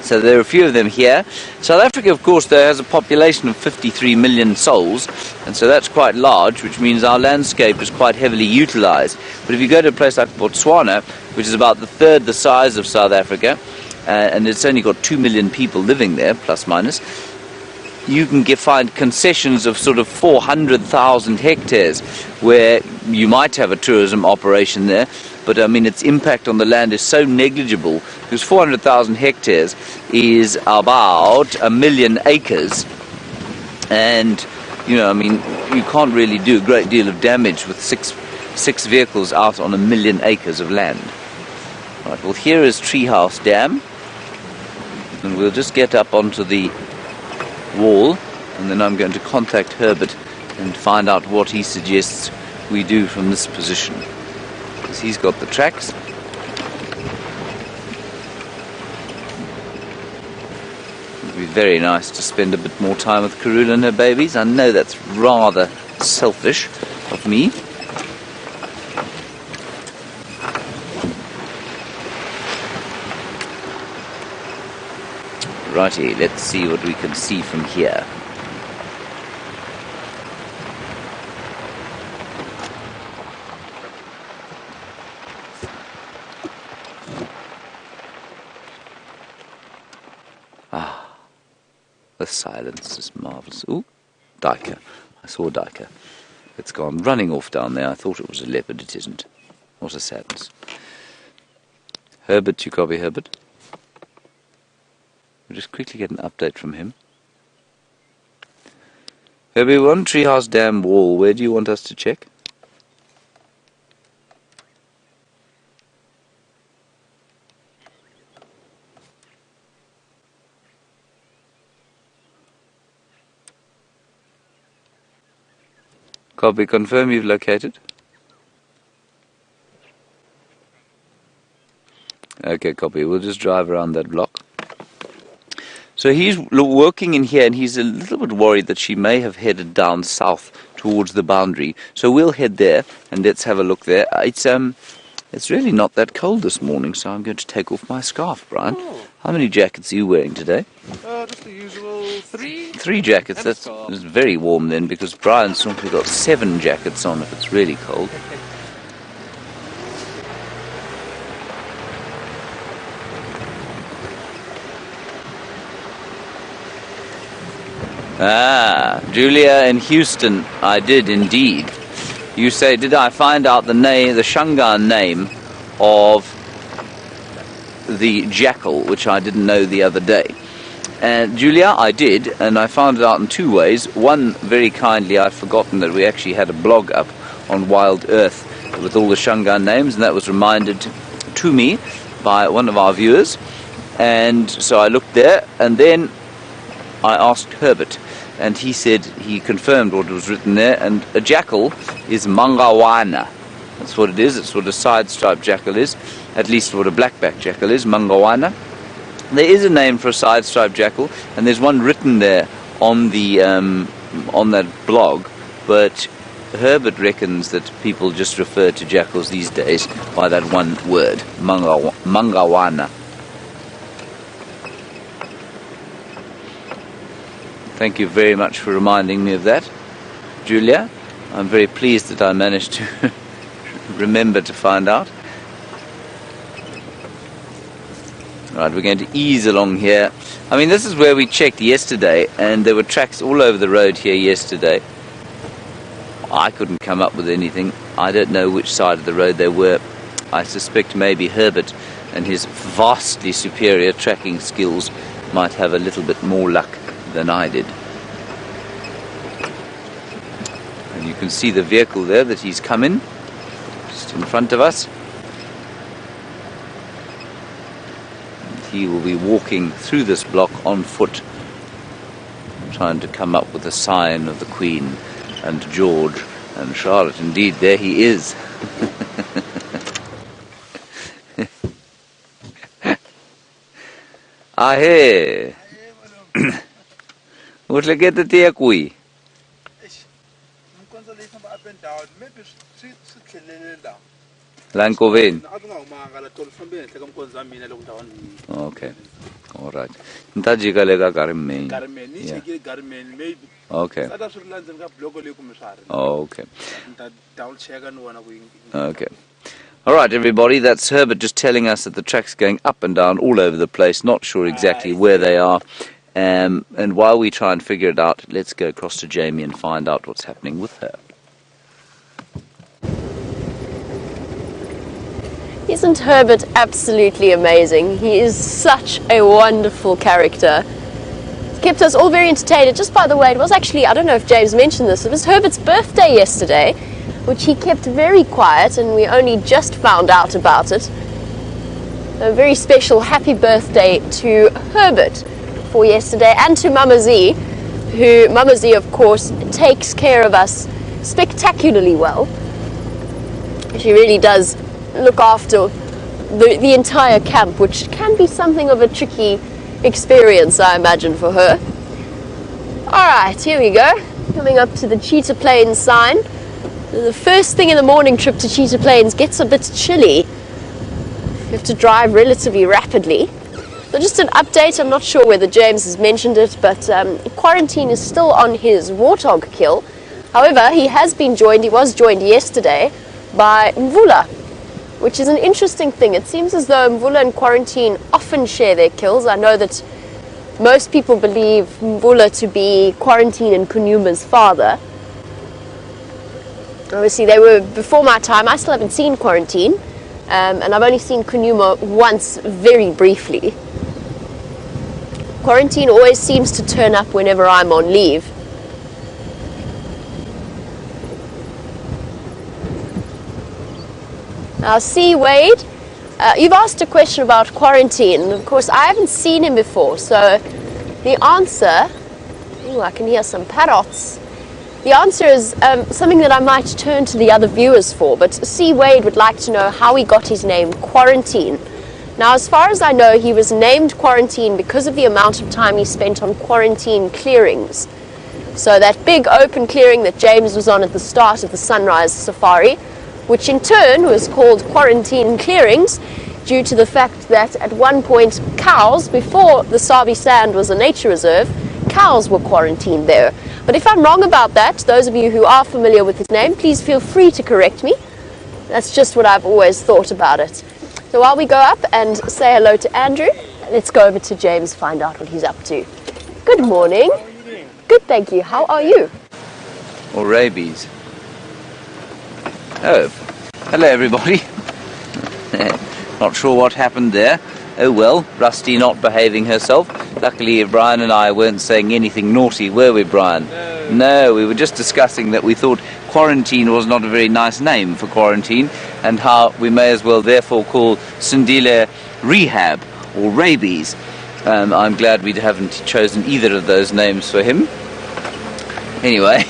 So there are a few of them here. South Africa, of course, though, has a population of 53 million souls, and so that's quite large, which means our landscape is quite heavily utilized. But if you go to a place like Botswana, which is about the third the size of South Africa, and it's only got 2 million people living there, plus minus, you can find concessions of sort of 400,000 hectares where you might have a tourism operation there, but its impact on the land is so negligible, because 400,000 hectares is about 1 million acres, and you know, I mean, you can't really do a great deal of damage with six vehicles out on 1 million acres of land. Right, well, here is Treehouse Dam, and we'll just get up onto the wall, and then I'm going to contact Herbert and find out what he suggests we do from this position, because he's got the tracks. It'd be very nice to spend a bit more time with Karula and her babies. I know that's rather selfish of me. Righty, let's see what we can see from here. Ah, the silence is marvellous. Ooh, duiker. I saw a duiker. It's gone running off down there. I thought it was a leopard. It isn't. What a sadness. Herbert, you copy, Herbert? We'll just quickly get an update from him. Herbie, one Treehouse Dam wall. Where do you want us to check? Copy, confirm you've located. Okay, copy. We'll just drive around that block. So he's working in here, and he's a little bit worried that she may have headed down south towards the boundary. So we'll head there, and let's have a look there. It's really not that cold this morning, so I'm going to take off my scarf, Brian. Oh. How many jackets are you wearing today? Just the usual 3. 3 jackets. And a That's scarf. it's very warm then, because Brian's normally got 7 jackets on if it's really cold. Ah, Julia in Houston, I did indeed. You say, did I find out the name, the Shangaan name of the jackal, which I didn't know the other day? And Julia, I did, and I found it out in 2 ways. One, very kindly, I'd forgotten that we actually had a blog up on Wild Earth with all the Shangaan names, and that was reminded to me by one of our viewers. And so I looked there, and then I asked Herbert, and he said he confirmed what was written there, and a jackal is mangawana. That's what it is. It's what a side-striped jackal is, at least what a black-backed jackal is, mangawana. There is a name for a side-striped jackal, and there's one written there on the on that blog, but Herbert reckons that people just refer to jackals these days by that one word, mangawana. Thank you very much for reminding me of that, Julia. I'm very pleased that I managed to remember to find out. Right, we're going to ease along here. I mean, this is where we checked yesterday, and there were tracks all over the road here yesterday. I couldn't come up with anything. I don't know which side of the road they were. I suspect maybe Herbert and his vastly superior tracking skills might have a little bit more luck than I did. And you can see the vehicle there that he's come in, just in front of us. And he will be walking through this block on foot, trying to come up with a sign of the Queen and George and Charlotte. Indeed, there he is. Ahe. What's like get the tea kui? Lankoven. Okay. All right. Ntajika lega garmen. Okay. Okay. Okay. All right, everybody, that's Herbert just telling us that the track's going up and down all over the place, not sure exactly where they are. And while we try and figure it out, let's go across to Jamie and find out what's happening with her. Isn't Herbert absolutely amazing? He is such a wonderful character. kept us all very entertained. Just by the way, it was actually, I don't know if James mentioned this, it was Herbert's birthday yesterday, which he kept very quiet, and we only just found out about it. A very special happy birthday to Herbert for yesterday, and to Mama Z, who, Mama Z of course, takes care of us spectacularly well. She really does look after the entire camp, which can be something of a tricky experience, I imagine, for her. Alright, here we go. Coming up to the Cheetah Plains sign. The first thing in the morning trip to Cheetah Plains gets a bit chilly. You have to drive relatively rapidly. So just an update, I'm not sure whether James has mentioned it, but Quarantine is still on his warthog kill. However, he was joined yesterday by Mvula, which is an interesting thing. It seems as though Mvula and Quarantine often share their kills. I know that most people believe Mvula to be Quarantine and Kunyuma's father. Obviously, they were before my time. I still haven't seen Quarantine, and I've only seen Kunyuma once, very briefly. Quarantine always seems to turn up whenever I'm on leave. Now, see, Wade, you've asked a question about Quarantine. Of course, I haven't seen him before, so the answer... Ooh, I can hear some parrots. The answer is something that I might turn to the other viewers for, but C. Wade would like to know how he got his name, Quarantine. Now, as far as I know, he was named Quarantine because of the amount of time he spent on quarantine clearings. So that big open clearing that James was on at the start of the Sunrise Safari, which in turn was called Quarantine Clearings due to the fact that at one point cows, before the Sabi Sand was a nature reserve, cows were quarantined there. But if I'm wrong about that, those of you who are familiar with his name, please feel free to correct me. That's just what I've always thought about it. So while we go up and say hello to Andrew, let's go over to James, find out what he's up to. Good morning. How are you doing? Good, thank you. How are you? Or rabies. Oh, hello everybody. Not sure what happened there. Oh well, Rusty not behaving herself. Luckily Brian and I weren't saying anything naughty, were we, Brian? No, we were just discussing that we thought Quarantine was not a very nice name for Quarantine, and how we may as well therefore call Sindile Rehab or Rabies. I'm glad we haven't chosen either of those names for him. Anyway,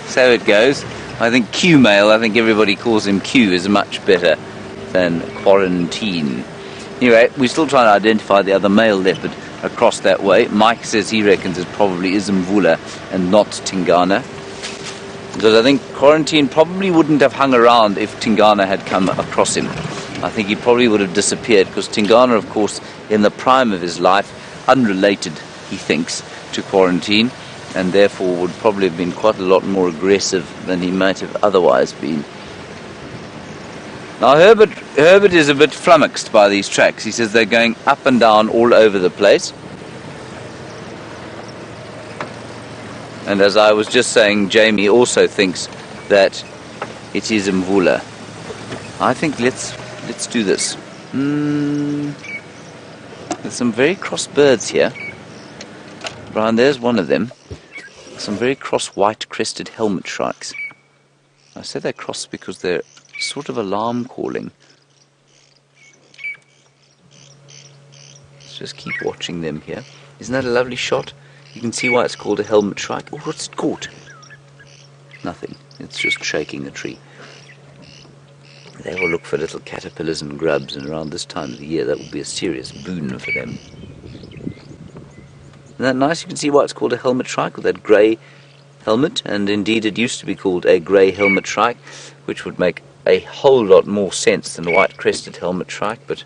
so it goes. I think Q-Mail, I think everybody calls him Q, is much better than Quarantine. Anyway, we're still trying to identify the other male leopard across that way. Mike says he reckons it probably is Mvula and not Tingana, because I think Quarantine probably wouldn't have hung around if Tingana had come across him. I think he probably would have disappeared, because Tingana, of course, in the prime of his life, unrelated, he thinks, to Quarantine, and therefore would probably have been quite a lot more aggressive than he might have otherwise been. Now Herbert is a bit flummoxed by these tracks. He says they're going up and down all over the place. And as I was just saying, Jamie also thinks that it is Mvula. I think let's do this. There's some very cross birds here. Brian, there's one of them. Some very cross white-crested helmet shrikes. I say they're cross because they're sort of alarm calling. Let's just keep watching them here. Isn't that a lovely shot? You can see why it's called a helmet shrike. Oh, what's it caught? Nothing. It's just shaking a tree. They will look for little caterpillars and grubs, and around this time of the year that will be a serious boon for them. Isn't that nice? You can see why it's called a helmet shrike, with that grey helmet, and indeed it used to be called a grey helmet shrike, which would make a whole lot more sense than white-crested helmet shrike, but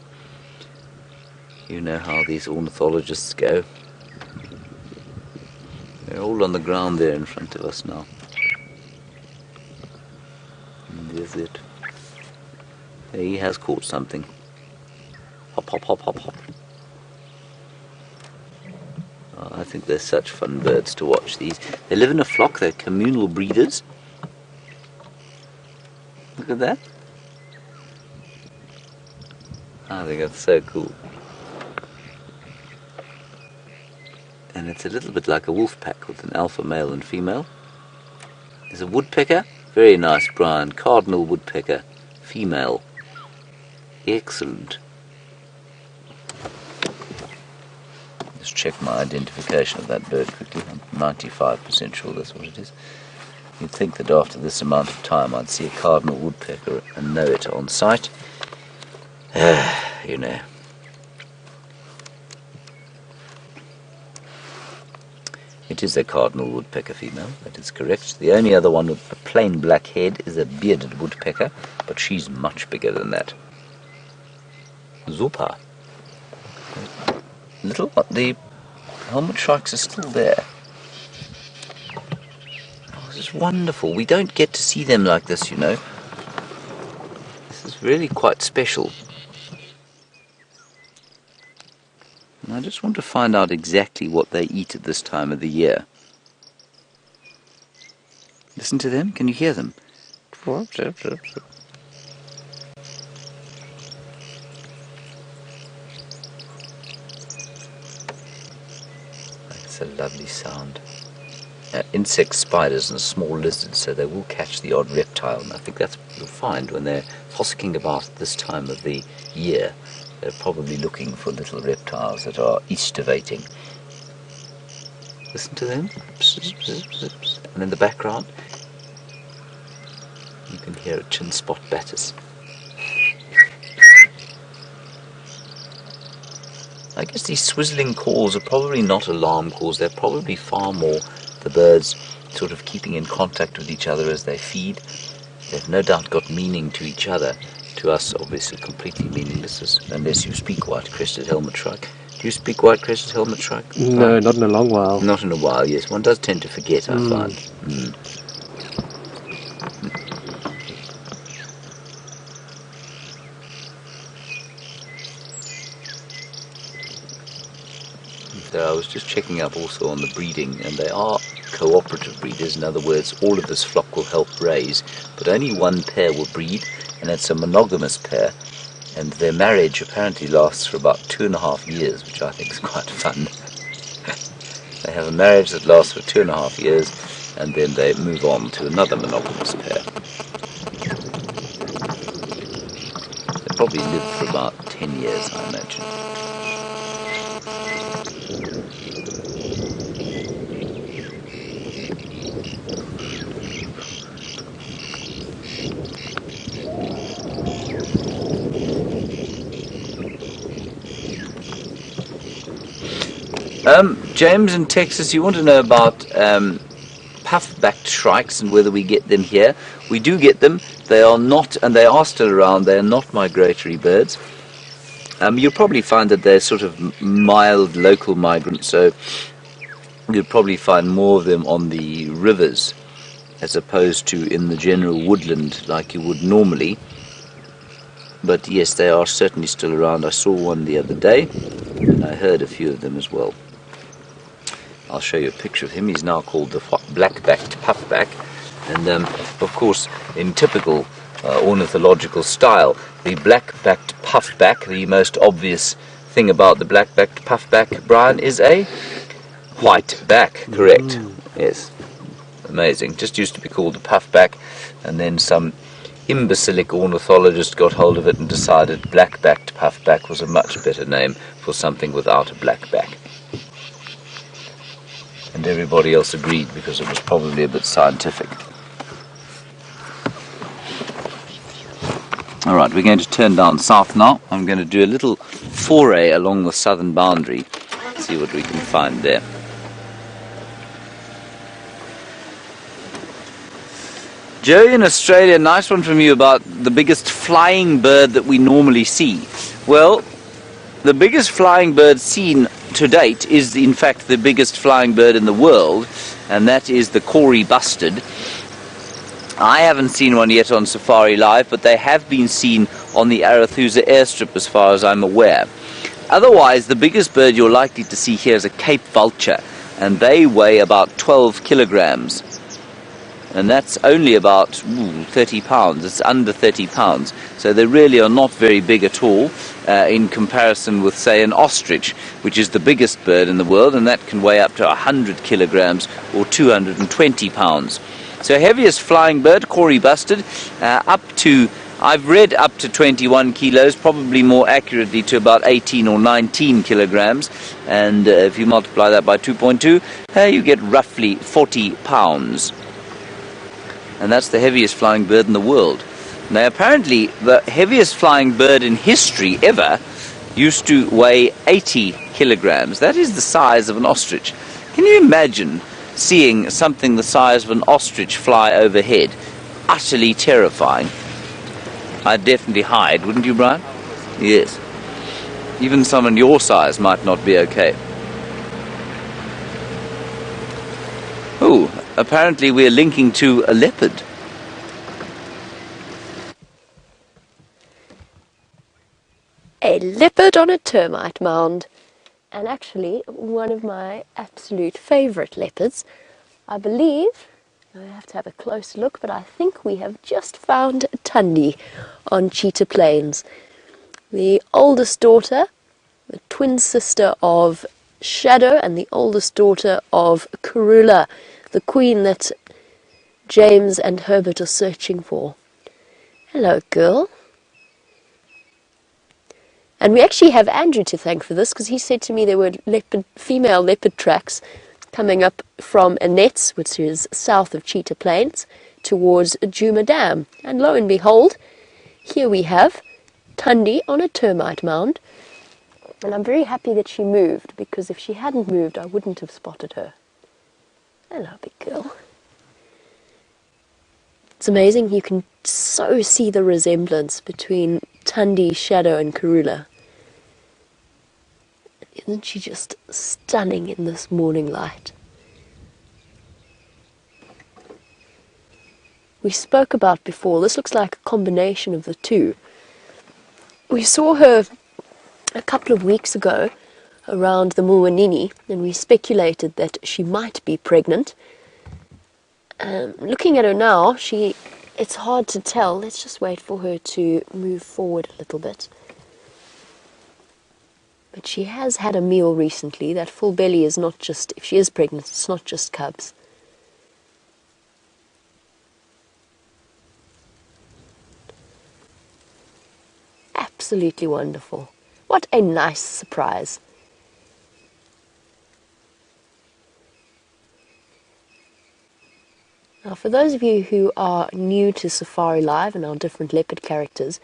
you know how these ornithologists go. They're all on the ground there in front of us now. And there's it. There, he has caught something. Hop, hop, hop, hop, hop. Oh, I think they're such fun birds to watch, these. They live in a flock, they're communal breeders. Look at that. I think that's so cool. And And it's a little bit like a wolf pack with an alpha male and female. There's a woodpecker. Very nice, Brian. Cardinal woodpecker. Female. Excellent. Just check my identification of that bird quickly. I'm 95% sure that's what it is. You'd think that after this amount of time I'd see a cardinal woodpecker and know it on sight. You know. It is a cardinal woodpecker female, that is correct. The only other one with a plain black head is a bearded woodpecker, but she's much bigger than that. Super. The helmet shrikes are still there. Oh, this is wonderful. We don't get to see them like this, you know. This is really quite special. And I just want to find out exactly what they eat at this time of the year. Listen to them. Can you hear them? That's a lovely sound. Insects, spiders and small lizards, so they will catch the odd reptile, and I think that's what you'll find when they're fossicking about at this time of the year. They're probably looking for little reptiles that are estivating. Listen to them. And in the background, you can hear a chin spot batters. I guess these swizzling calls are probably not alarm calls. They're probably far more the birds sort of keeping in contact with each other as they feed. They've no doubt got meaning to each other. To us, obviously, completely meaningless, unless you speak white-crested helmet shrike. Do you speak white-crested helmet shrike? No, not in a long while. Not in a while, yes. One does tend to forget, I find. So I was just checking up also on the breeding, and they are cooperative breeders. In other words, all of this flock will help raise, but only one pair will breed, and it's a monogamous pair, and their marriage apparently lasts for about 2.5 years, which I think is quite fun. They have a marriage that lasts for 2.5 years, and then they move on to another monogamous pair. They probably live for about 10 years, I imagine. James in Texas, you want to know about puff-backed shrikes and whether we get them here. We do get them. They are not, and they are still around, they are not migratory birds. You'll probably find that they're sort of mild local migrants, so you'll probably find more of them on the rivers as opposed to in the general woodland like you would normally. But yes, they are certainly still around. I saw one the other day, and I heard a few of them as well. I'll show you a picture of him. He's now called the black-backed puffback, and of course, in typical ornithological style, the black-backed puffback, the most obvious thing about the black-backed puffback, Brian, is a white back, correct? Yes. Amazing. Just used to be called a puffback, and then some imbecilic ornithologist got hold of it and decided black-backed puffback was a much better name for something without a black back. And everybody else agreed because it was probably a bit scientific. Alright, we're going to turn down south now. I'm going to do a little foray along the southern boundary, see what we can find there. Joe in Australia, nice one from you about the biggest flying bird that we normally see. Well, the biggest flying bird seen to date is in fact the biggest flying bird in the world, and that is the Kori bustard. I haven't seen one yet on Safari Live, but they have been seen on the Arathusa airstrip as far as I'm aware. Otherwise, the biggest bird you're likely to see here is a Cape vulture, and they weigh about 12 kilograms. and that's only about 30 pounds. It's under 30 pounds. So they really are not very big at all in comparison with, say, an ostrich, which is the biggest bird in the world, and that can weigh up to 100 kilograms or 220 pounds. So heaviest flying bird, Corey busted, up to, I've read up to 21 kilos, probably more accurately to about 18 or 19 kilograms, and if you multiply that by 2.2, you get roughly 40 pounds. And that's the heaviest flying bird in the world. Now apparently the heaviest flying bird in history ever used to weigh 80 kilograms. That is the size of an ostrich. Can you imagine seeing something the size of an ostrich fly overhead? Utterly terrifying. I'd definitely hide, wouldn't you, Brian? Yes. Even someone your size might not be okay. Oh, apparently we're linking to a leopard. A leopard on a termite mound. And actually, one of my absolute favourite leopards. I believe, I have to have a close look, but I think we have just found Thandi on Cheetah Plains. The oldest daughter, the twin sister of Shadow, and the oldest daughter of Karula, the queen that James and Herbert are searching for. Hello, girl. And we actually have Andrew to thank for this, because he said to me there were female leopard tracks coming up from Annette's, which is south of Cheetah Plains, towards Djuma Dam. And lo and behold, here we have Thandi on a termite mound. And I'm very happy that she moved, because if she hadn't moved, I wouldn't have spotted her. Hello, big girl. It's amazing, you can so see the resemblance between Thandi, Shadow and Karula. Isn't she just stunning in this morning light? We spoke about before, this looks like a combination of the two. We saw her a couple of weeks ago around the Muwanini, and we speculated that she might be pregnant. Looking at her now, it's hard to tell. Let's just wait for her to move forward a little bit. But she has had a meal recently. That full belly is not just, if she is pregnant, it's not just cubs. Absolutely wonderful. What a nice surprise. Now, for those of you who are new to Safari Live and our different leopard characters,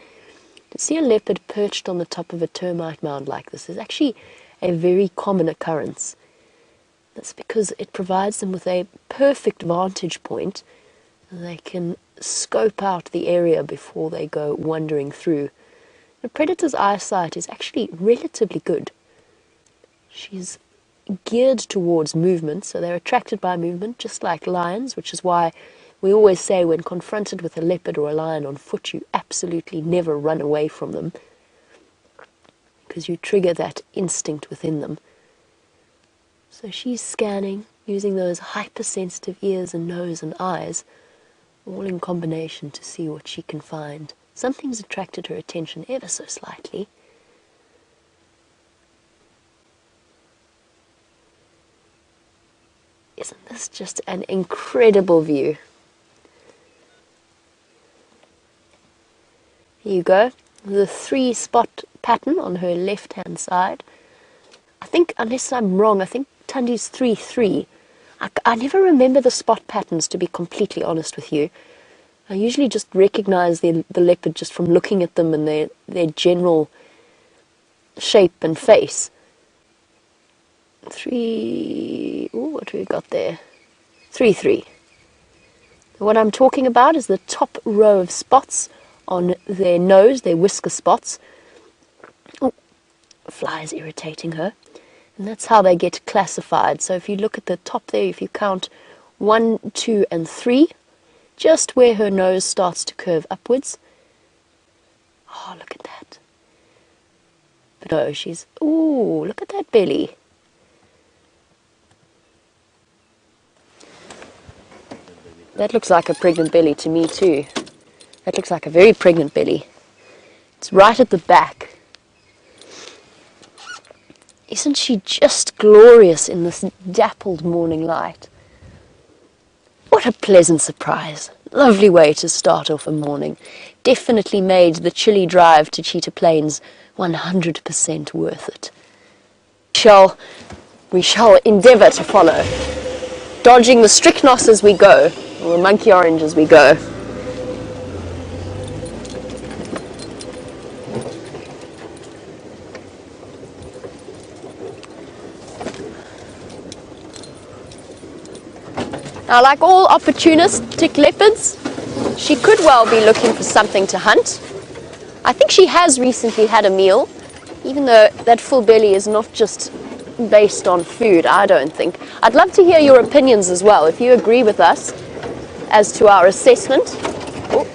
to see a leopard perched on the top of a termite mound like this is actually a very common occurrence. That's because it provides them with a perfect vantage point. They can scope out the area before they go wandering through. The predator's eyesight is actually relatively good. She's geared towards movement, so they're attracted by movement, just like lions, which is why we always say when confronted with a leopard or a lion on foot, you absolutely never run away from them, because you trigger that instinct within them. So she's scanning, using those hypersensitive ears and nose and eyes, all in combination to see what she can find. Something's attracted her attention ever so slightly. Isn't this just an incredible view? Here you go, the 3-spot pattern on her left-hand side. I think, unless I'm wrong, I think Thandi's 3-3. I never remember the spot patterns, to be completely honest with you. I usually just recognize the leopard just from looking at them and their general shape and face. 3, what do we got there? 3-3. What I'm talking about is the top row of spots on their nose, their whisker spots. Oh, fly is irritating her. And that's how they get classified. So if you look at the top there, if you count 1, 2, and 3, just where her nose starts to curve upwards. Oh, look at that. But no, she's, ooh, look at that belly. That looks like a pregnant belly to me too. That looks like a very pregnant belly. It's right at the back. Isn't she just glorious in this dappled morning light? What a pleasant surprise. Lovely way to start off a morning. Definitely made the chilly drive to Cheetah Plains 100% worth it. We shall endeavour to follow, dodging the strychnos as we go, or the monkey orange as we go. Now, like all opportunistic leopards, she could well be looking for something to hunt. I think she has recently had a meal, even though that full belly is not just based on food, I don't think. I'd love to hear your opinions as well, if you agree with us as to our assessment. Oh.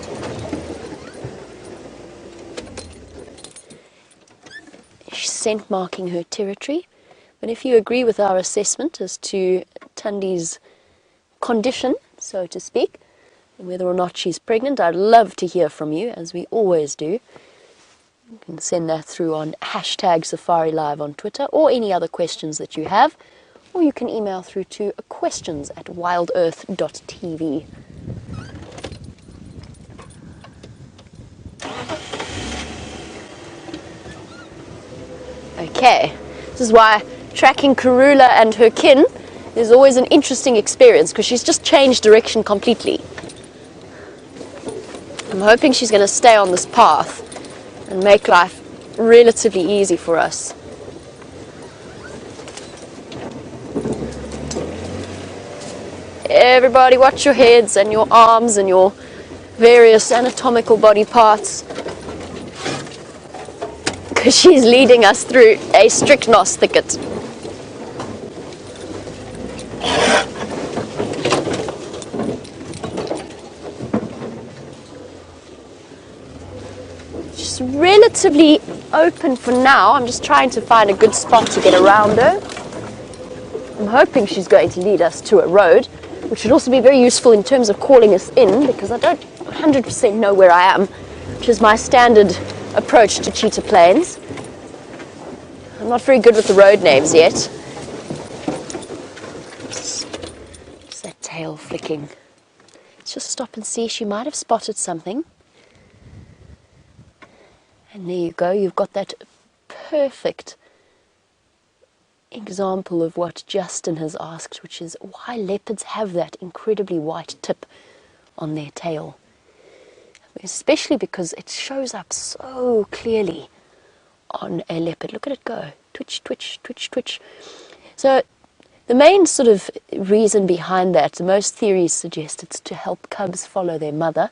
She's scent marking her territory, but if you agree with our assessment as to Thandi's condition, so to speak, and whether or not she's pregnant, I'd love to hear from you, as we always do. You can send that through on #SafariLive on Twitter, or any other questions that you have, or you can email through to questions@WildEarth.tv. Okay, this is why tracking Karula and her kin is always an interesting experience, because she's just changed direction completely. I'm hoping she's going to stay on this path and make life relatively easy for us. Everybody watch your heads and your arms and your various anatomical body parts, because she's leading us through a strychnos thicket. She's relatively open for now. I'm just trying to find a good spot to get around her. I'm hoping she's going to lead us to a road, which would also be very useful in terms of calling us in, because I don't 100% know where I am, which is my standard approach to Cheetah Plains. I'm not very good with the road names yet. What's that tail flicking? Let's just stop and see. She might have spotted something. And there you go. You've got that perfect example of what Justin has asked, which is why leopards have that incredibly white tip on their tail. Especially because it shows up so clearly on a leopard. Look at it go. Twitch, twitch, twitch, twitch. So the main sort of reason behind that, most theories suggest it's to help cubs follow their mother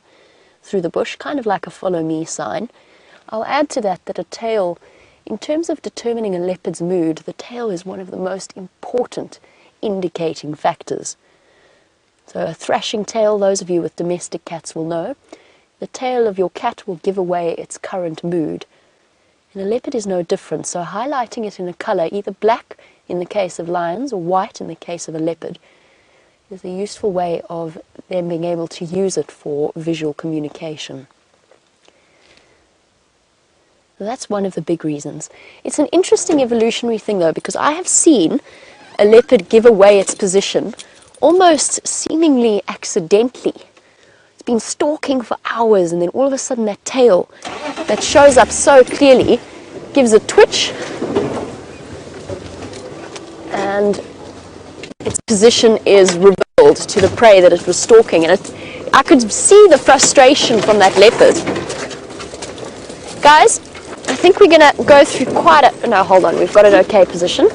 through the bush, kind of like a follow me sign. I'll add to that that a tail, in terms of determining a leopard's mood, the tail is one of the most important indicating factors. So a thrashing tail, those of you with domestic cats will know, the tail of your cat will give away its current mood. And a leopard is no different, so highlighting it in a colour, either black in the case of lions or white in the case of a leopard, is a useful way of them being able to use it for visual communication. So that's one of the big reasons. It's an interesting evolutionary thing though, because I have seen a leopard give away its position almost seemingly accidentally. It's been stalking for hours, and then all of a sudden that tail that shows up so clearly gives a twitch, and its position is revealed to the prey that it was stalking. And I could see the frustration from that leopard. Guys, I think we're going to go through quite a... No, hold on, we've got an okay position.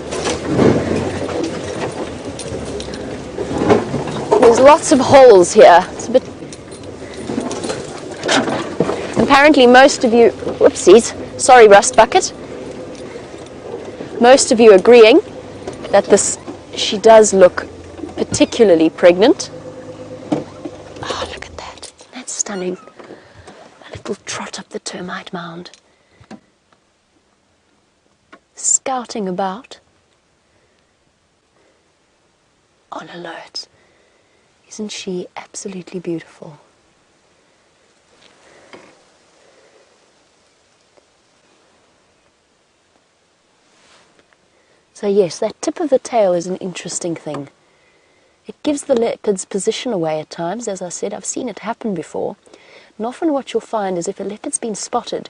There's lots of holes here. It's a bit... Apparently most of you... Whoopsies. Sorry, Rust Bucket. Most of you agreeing that she does look particularly pregnant. Oh, look at that. That's stunning. A little trot up the termite mound. Scouting about, on alert. Isn't she absolutely beautiful? So yes, that tip of the tail is an interesting thing. It gives the leopard's position away at times. As I said, I've seen it happen before. And often what you'll find is if a leopard's been spotted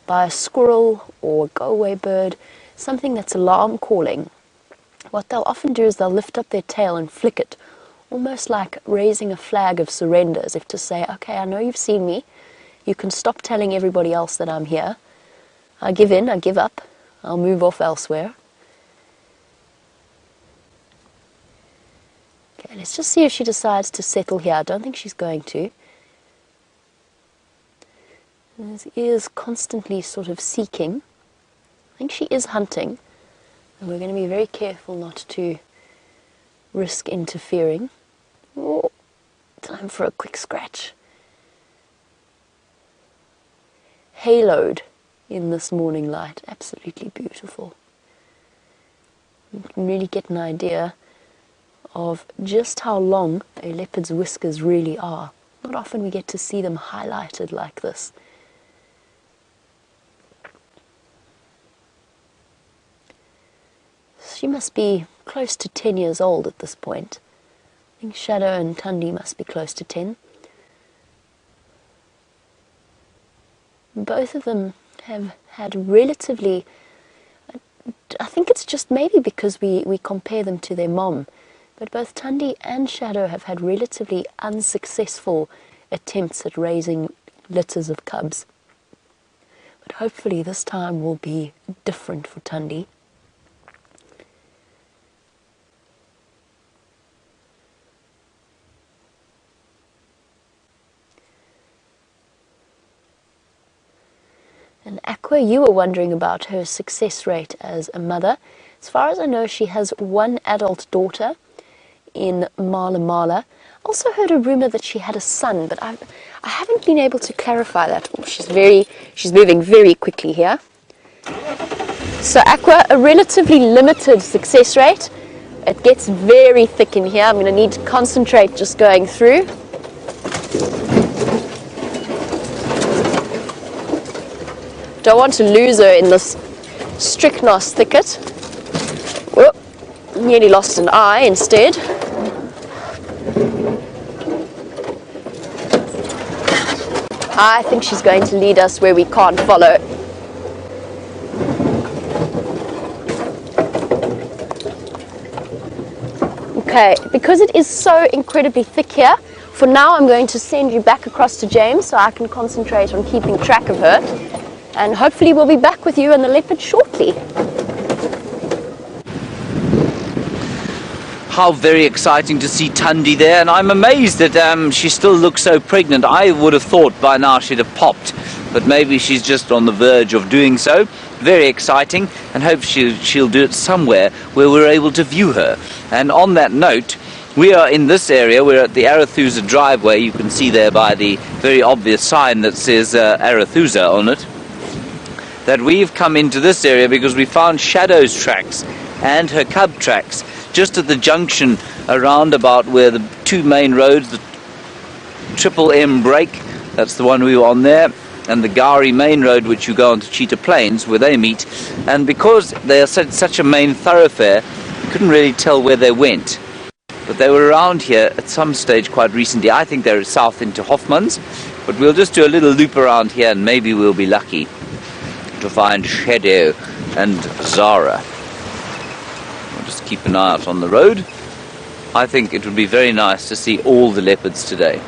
by a squirrel or a go-away bird, something that's alarm calling, what they'll often do is they'll lift up their tail and flick it, almost like raising a flag of surrender, as if to say, okay, I know you've seen me. You can stop telling everybody else that I'm here. I give in, I give up. I'll move off elsewhere. Okay, let's just see if she decides to settle here. I don't think she's going to. His ears constantly sort of seeking. I think she is hunting. And we're going to be very careful not to risk interfering. Oh, time for a quick scratch. Haloed in this morning light. Absolutely beautiful. You can really get an idea of just how long a leopard's whiskers really are. Not often we get to see them highlighted like this. She must be close to 10 years old at this point. I think Shadow and Thandi must be close to 10. Both of them have had relatively, I think it's just maybe because we compare them to their mom, but both Thandi and Shadow have had relatively unsuccessful attempts at raising litters of cubs. But hopefully this time will be different for Thandi. And Aqua, you were wondering about her success rate as a mother. As far as I know, she has one adult daughter in Mala Mala. Also heard a rumor that she had a son, but I haven't been able to clarify that. Oh, she's moving very quickly here. So Aqua, a relatively limited success rate. It gets very thick in here. I'm going to need to concentrate just going through. Don't want to lose her in this strychnos thicket. Whoop, nearly lost an eye instead. I think she's going to lead us where we can't follow. Okay, because it is so incredibly thick here, for now I'm going to send you back across to James so I can concentrate on keeping track of her. And hopefully we'll be back with you and the leopard shortly. How very exciting to see Thandi there, and I'm amazed that she still looks so pregnant. I would have thought by now she'd have popped, but maybe she's just on the verge of doing so. Very exciting, and hope she'll do it somewhere where we're able to view her. And on that note, we are in this area. We're at the Arathusa driveway. You can see there by the very obvious sign that says Arathusa on it, that we've come into this area because we found Shadow's tracks and her cub tracks just at the junction around about where the two main roads, the Triple M break, that's the one we were on there, and the Gowrie main road which you go onto Cheetah Plains where they meet. And because they are such a main thoroughfare, you couldn't really tell where they went. But they were around here at some stage quite recently. I think they're south into Hoffman's, but we'll just do a little loop around here and maybe we'll be lucky to find Shadow and Zara. We'll just keep an eye out on the road. I think it would be very nice to see all the leopards today.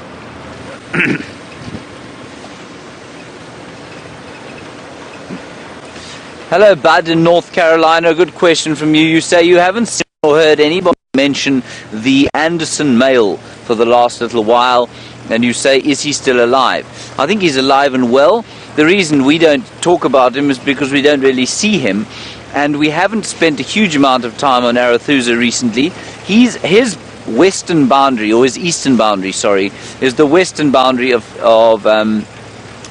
Hello Bud in North Carolina, a good question from you. You say you haven't seen or heard anybody mention the Anderson male for the last little while, and you say, is he still alive? I think he's alive and well. The reason we don't talk about him is because we don't really see him, and we haven't spent a huge amount of time on Arathusa recently. His western boundary, or his eastern boundary, sorry, is the western boundary of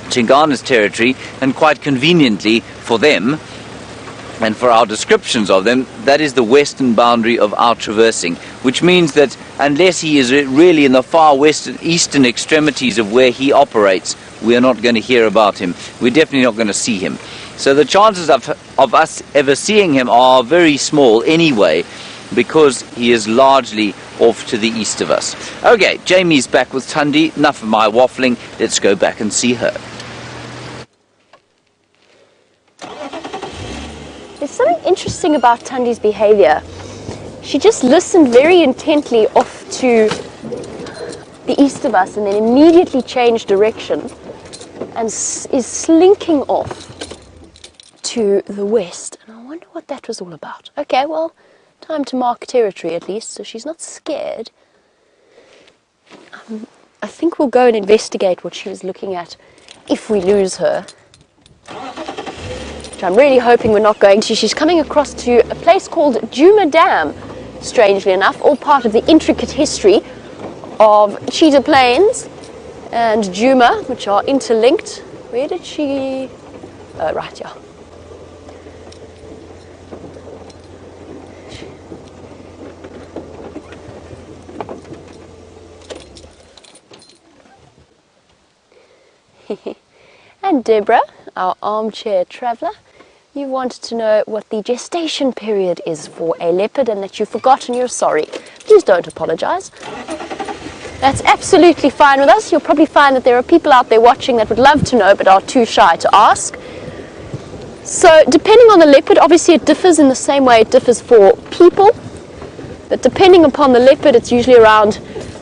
Chingana's territory, and quite conveniently for them, And for our descriptions of them, that is the western boundary of our traversing, which means that unless he is really in the far eastern extremities of where he operates, we are not going to hear about him. We're definitely not going to see him. So the chances of us ever seeing him are very small anyway, because he is largely off to the east of us. Okay, Jamie's back with Thandi. Enough of my waffling. Let's go back and see her. There's something interesting about Thandi's behavior. She just listened very intently off to the east of us and then immediately changed direction and is slinking off to the west. And I wonder what that was all about. Okay, well, time to mark territory at least, so she's not scared. I think we'll go and investigate what she was looking at if we lose her. Which I'm really hoping we're not going to. She's coming across to a place called Djuma Dam, strangely enough, all part of the intricate history of Cheetah Plains and Djuma, which are interlinked. Where did she... Oh, right, yeah. And Deborah, our armchair traveller, you wanted to know what the gestation period is for a leopard and that you've forgotten. You're sorry. Please don't apologise. That's absolutely fine with us. You'll probably find that there are people out there watching that would love to know but are too shy to ask. So depending on the leopard, obviously it differs in the same way it differs for people. But depending upon the leopard, it's usually around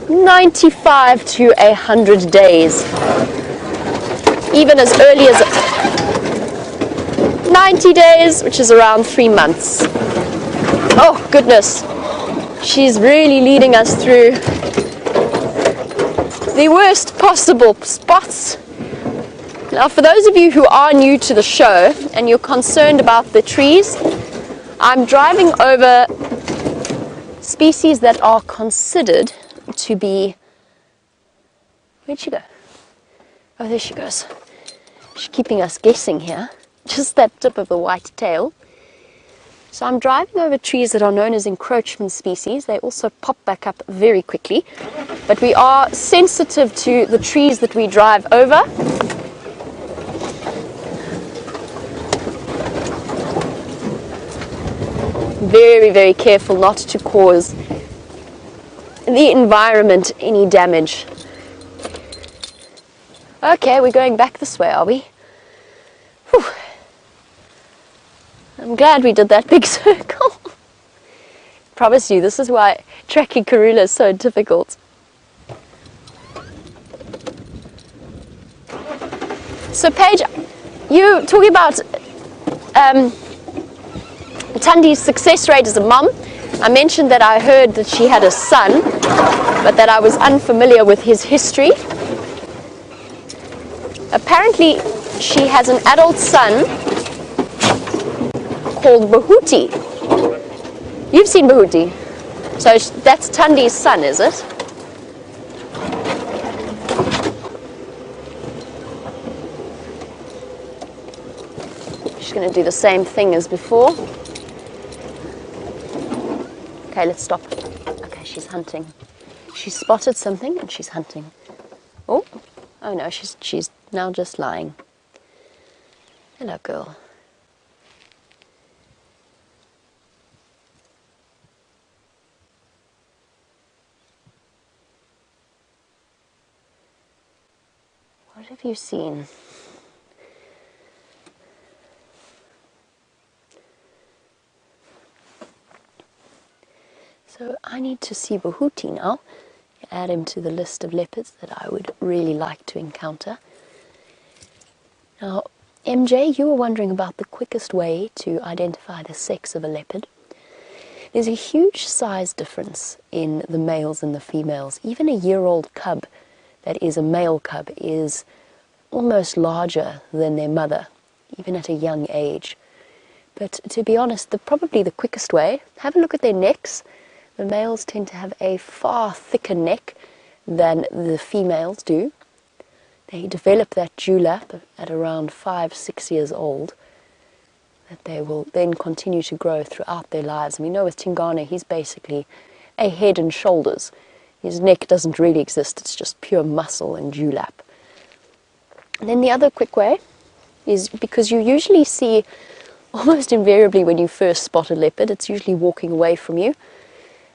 95 to 100 days. Even as early as 90 days, which is around 3 months. Oh, goodness. She's really leading us through the worst possible spots. Now, for those of you who are new to the show and you're concerned about the trees, I'm driving over species that are considered to be... Where'd she go? Oh, there she goes. She's keeping us guessing here. Just that tip of the white tail. So I'm driving over trees that are known as encroachment species. They also pop back up very quickly. But we are sensitive to the trees that we drive over. Very, very careful not to cause the environment any damage. Okay, we're going back this way, are we? Whew. I'm glad we did that big circle. Promise you, this is why tracking Karula is so difficult. So Paige, you talking about Thandi's success rate as a mum. I mentioned that I heard that she had a son, but that I was unfamiliar with his history. Apparently, she has an adult son called Bahuti. You've seen Bahuti. So that's Thandi's son, is it? She's going to do the same thing as before. Okay, let's stop. Okay, she's hunting. She's spotted something and she's hunting. Oh no, she's now just lying. Hello, girl. What have you seen? So I need to see Bahuti now. Add him to the list of leopards that I would really like to encounter. Now, MJ, you were wondering about the quickest way to identify the sex of a leopard. There's a huge size difference in the males and the females. Even a year-old cub that is a male cub is almost larger than their mother, even at a young age. But to be honest, probably the quickest way, have a look at their necks. The males tend to have a far thicker neck than the females do. They develop that dewlap at around 5-6 years old. that they will then continue to grow throughout their lives. And we know with Tingana, he's basically a head and shoulders. His neck doesn't really exist, it's just pure muscle and dewlap. And then the other quick way is, because you usually see, almost invariably when you first spot a leopard, it's usually walking away from you.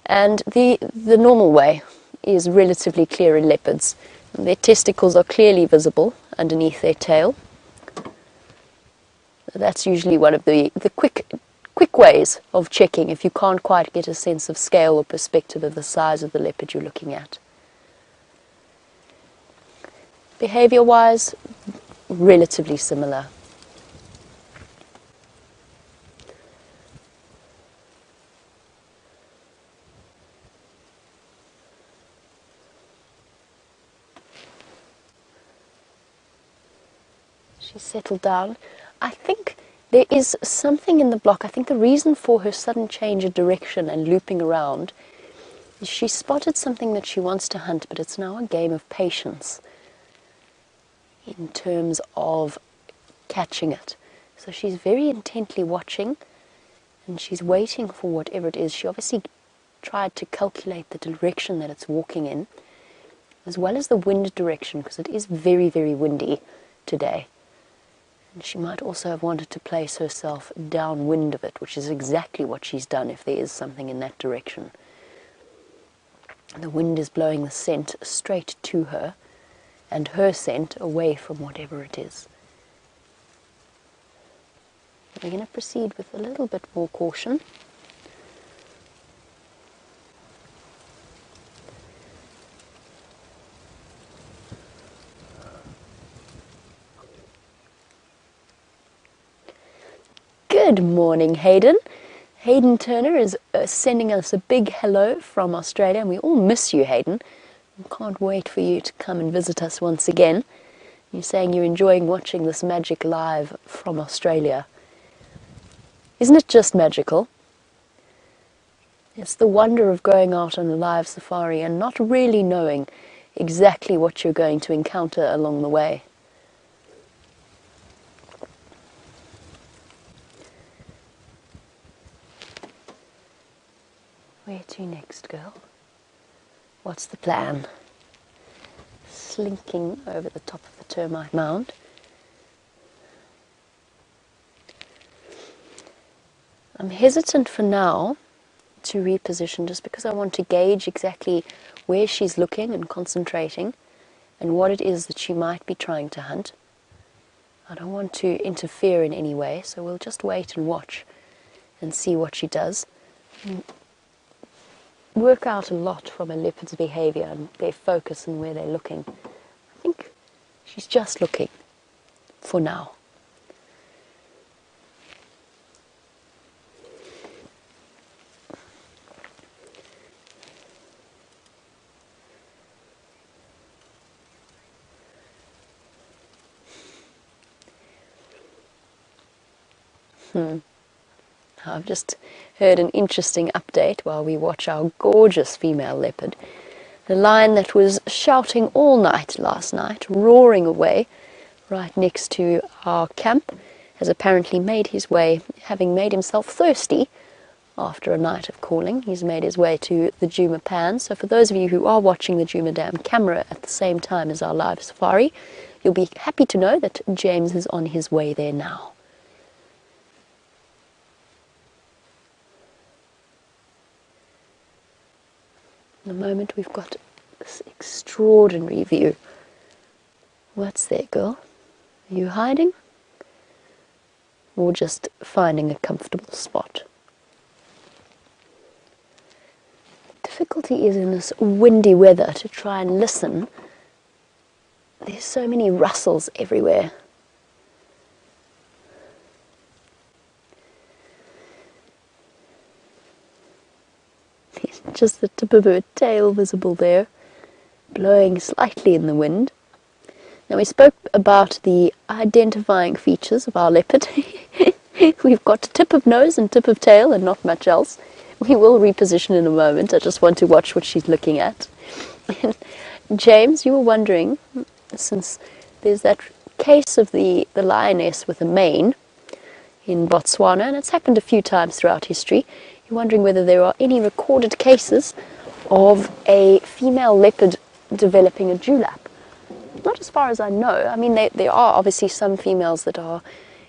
And the normal way is relatively clear in leopards. Their testicles are clearly visible underneath their tail. That's usually one of the quick ways of checking if you can't quite get a sense of scale or perspective of the size of the leopard you're looking at. Behavior-wise, relatively similar. She's settled down. I think there is something in the block. I think the reason for her sudden change of direction and looping around is she spotted something that she wants to hunt, but it's now a game of patience in terms of catching it. So she's very intently watching, and she's waiting for whatever it is. She obviously tried to calculate the direction that it's walking in, as well as the wind direction, because it is very, very windy today. And she might also have wanted to place herself downwind of it, which is exactly what she's done if there is something in that direction. The wind is blowing the scent straight to her, and her scent away from whatever it is. We're going to proceed with a little bit more caution. Good morning, Hayden. Hayden Turner is sending us a big hello from Australia, and we all miss you, Hayden. We can't wait for you to come and visit us once again. You're saying you're enjoying watching this magic live from Australia. Isn't it just magical? It's the wonder of going out on a live safari and not really knowing exactly what you're going to encounter along the way. Where to next, girl? What's the plan? Slinking over the top of the termite mound. I'm hesitant for now to reposition, just because I want to gauge exactly where she's looking and concentrating and what it is that she might be trying to hunt. I don't want to interfere in any way, so we'll just wait and watch and see what she does. Work out a lot from a leopard's behavior and their focus and where they're looking. I think she's just looking for now. I've just heard an interesting update while we watch our gorgeous female leopard. The lion that was shouting all night last night, roaring away right next to our camp, has apparently made his way, having made himself thirsty after a night of calling. He's made his way to the Djuma pan. So for those of you who are watching the Djuma Dam camera at the same time as our live safari, you'll be happy to know that James is on his way there now. In a moment we've got this extraordinary view. What's there, girl? Are you hiding? Or just finding a comfortable spot? Difficulty is in this windy weather to try and listen. There's so many rustles everywhere. Just the tip of her tail visible there, blowing slightly in the wind. Now, we spoke about the identifying features of our leopard. We've got tip of nose and tip of tail and not much else. We will reposition in a moment. I just want to watch what she's looking at. James, you were wondering, since there's that case of the lioness with a mane, in Botswana, and it's happened a few times throughout history. You're wondering whether there are any recorded cases of a female leopard developing a dewlap. Not as far as I know. I mean, there are obviously some females that are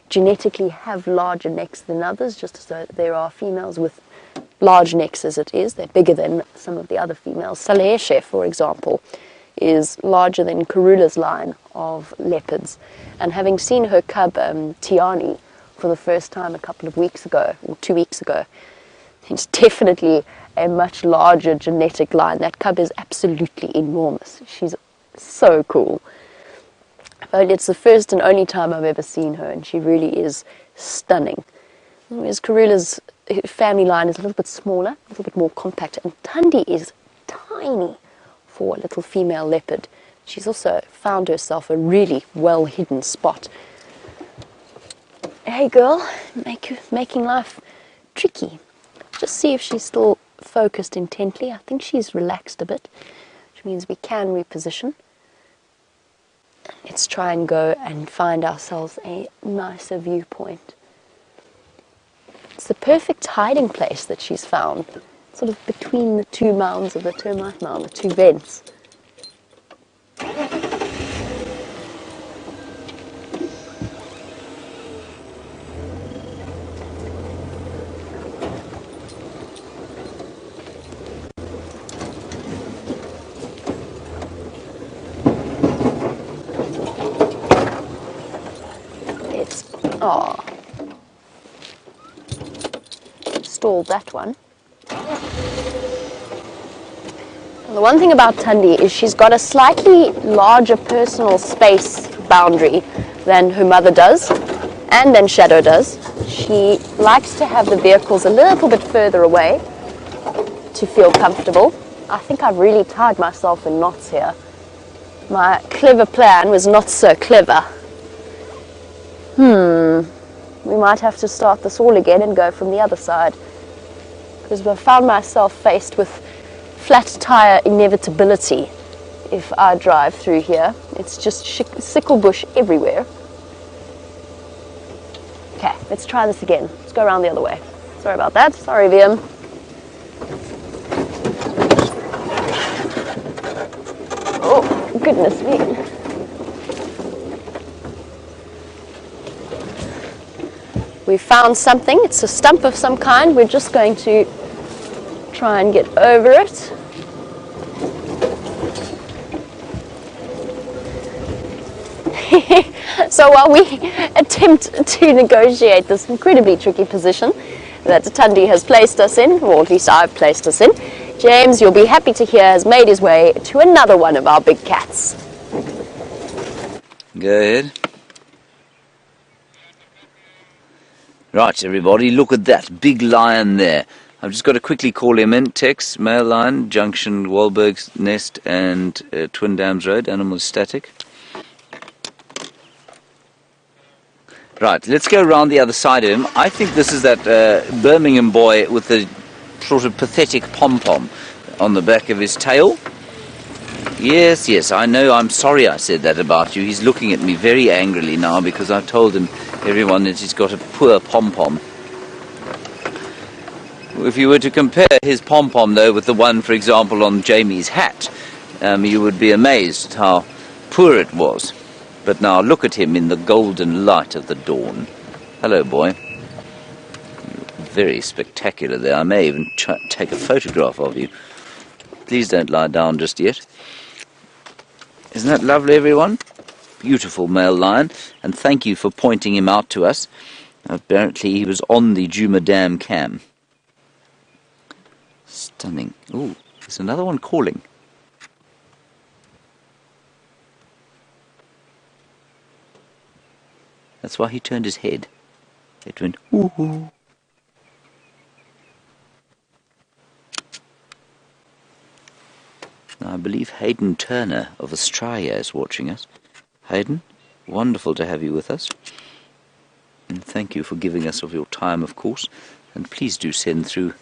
genetically have larger necks than others, just as though there are females with large necks as it is. They're bigger than some of the other females. Saleheshe, for example, is larger than Karula's line of leopards. And having seen her cub, Tiani, for the first time a couple of weeks ago, or 2 weeks ago, it's definitely a much larger genetic line. That cub is absolutely enormous. She's so cool. But it's the first and only time I've ever seen her, and she really is stunning. Whereas Karula's family line is a little bit smaller, a little bit more compact, and Thandi is tiny for a little female leopard. She's also found herself a really well-hidden spot. Hey girl, making life tricky. Just see if she's still focused intently. I think she's relaxed a bit, which means we can reposition. Let's try and go and find ourselves a nicer viewpoint. It's the perfect hiding place that she's found, sort of between the two mounds of the termite mound, the two vents. Stalled that one. The one thing about Thandi is she's got a slightly larger personal space boundary than her mother does, and than Shadow does. She likes to have the vehicles a little bit further away to feel comfortable. I think I've really tied myself in knots here. My clever plan was not so clever. We might have to start this all again and go from the other side, because I found myself faced with flat tire inevitability if I drive through here. It's just sickle bush everywhere. Okay, let's try this again. Let's go around the other way. Sorry about that. Sorry, VM. Oh, goodness me. We found something. It's a stump of some kind. We're just going to try and get over it. So while we attempt to negotiate this incredibly tricky position that Thandi has placed us in, or at least I've placed us in, James, you'll be happy to hear, has made his way to another one of our big cats. Go ahead. Right, everybody, look at that big lion there. I've just got to quickly call him in. Tex, male lion, junction, Wahlberg's Nest and Twin Dams Road, animal is static. Right, let's go around the other side of him. I think this is that Birmingham boy with the sort of pathetic pom-pom on the back of his tail. Yes, yes, I know, I'm sorry I said that about you. He's looking at me very angrily now because I told everyone that he's got a poor pom-pom. If you were to compare his pom-pom, though, with the one, for example, on Jamie's hat, you would be amazed at how poor it was. But now look at him in the golden light of the dawn. Hello, boy. Very spectacular there. I may even take a photograph of you. Please don't lie down just yet. Isn't that lovely, everyone? Beautiful male lion, and thank you for pointing him out to us. Apparently he was on the Djuma Dam cam. Stunning. Ooh, there's another one calling. That's why he turned his head. It went, ooh. Now, I believe Hayden Turner of Australia is watching us. Hayden, wonderful to have you with us. And thank you for giving us of your time, of course. And please do send through,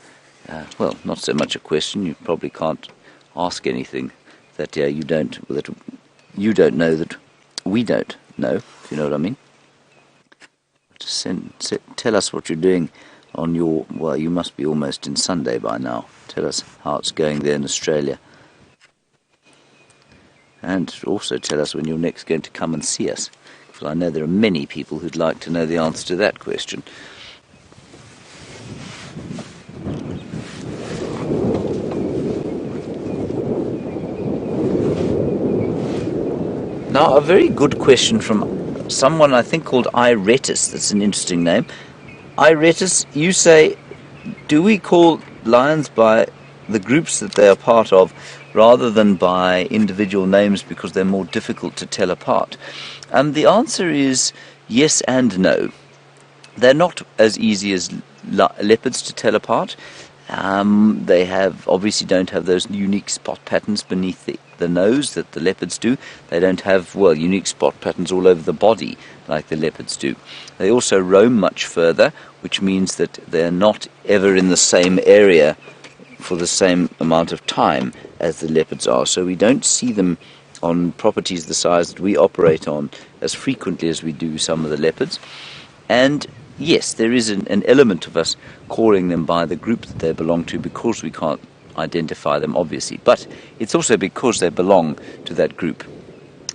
well, not so much a question. You probably can't ask anything that you don't know that we don't know, if you know what I mean. Tell us what you're doing on your, well, you must be almost in Sunday by now. Tell us how it's going there in Australia. And also tell us when you're next going to come and see us, because I know there are many people who'd like to know the answer to that question. Now, a very good question from someone I think called Arathusa. That's an interesting name. Arathusa, you say, do we call lions by the groups that they are part of rather than by individual names because they're more difficult to tell apart? And the answer is yes and no. They're not as easy as leopards to tell apart. They obviously don't have those unique spot patterns beneath the nose that the leopards do. They don't have, well, unique spot patterns all over the body like the leopards do. They also roam much further, which means that they're not ever in the same area for the same amount of time as the leopards are. So we don't see them on properties the size that we operate on as frequently as we do some of the leopards. And yes, there is an element of us calling them by the group that they belong to because we can't identify them, obviously. But it's also because they belong to that group.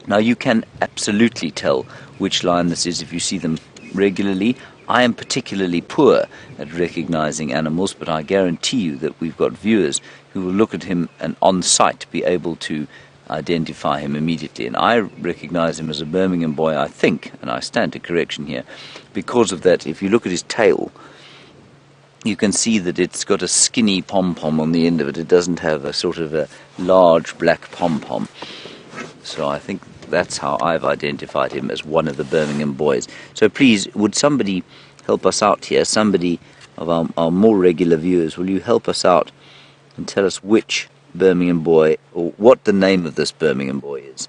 Now, you can absolutely tell which lion this is if you see them regularly. I am particularly poor at recognizing animals, but I guarantee you that we've got viewers who will look at him and on sight be able to identify him immediately. And I recognize him as a Birmingham boy, I think, and I stand to correction here, because of that. If you look at his tail, you can see that it's got a skinny pom-pom on the end of it. It doesn't have a sort of a large black pom-pom. So I think that's how I've identified him as one of the Birmingham boys. So please, would somebody help us out here? Somebody of our more regular viewers, will you help us out and tell us which Birmingham boy, or what the name of this Birmingham boy is?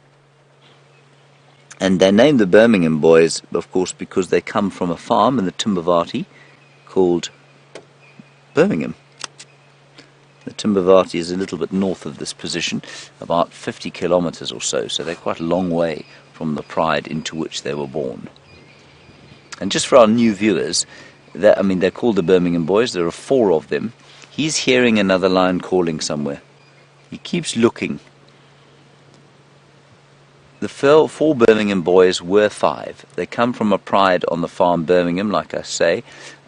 And they named the Birmingham boys, of course, because they come from a farm in the Timbavati called Birmingham. The Timbavati is a little bit north of this position, about 50 kilometers or so, so they're quite a long way from the pride into which they were born. And just for our new viewers, they're called the Birmingham boys. There are 4 of them. He's hearing another lion calling somewhere. He keeps looking. The 4 Birmingham boys were 5. They come from a pride on the farm Birmingham, like I say,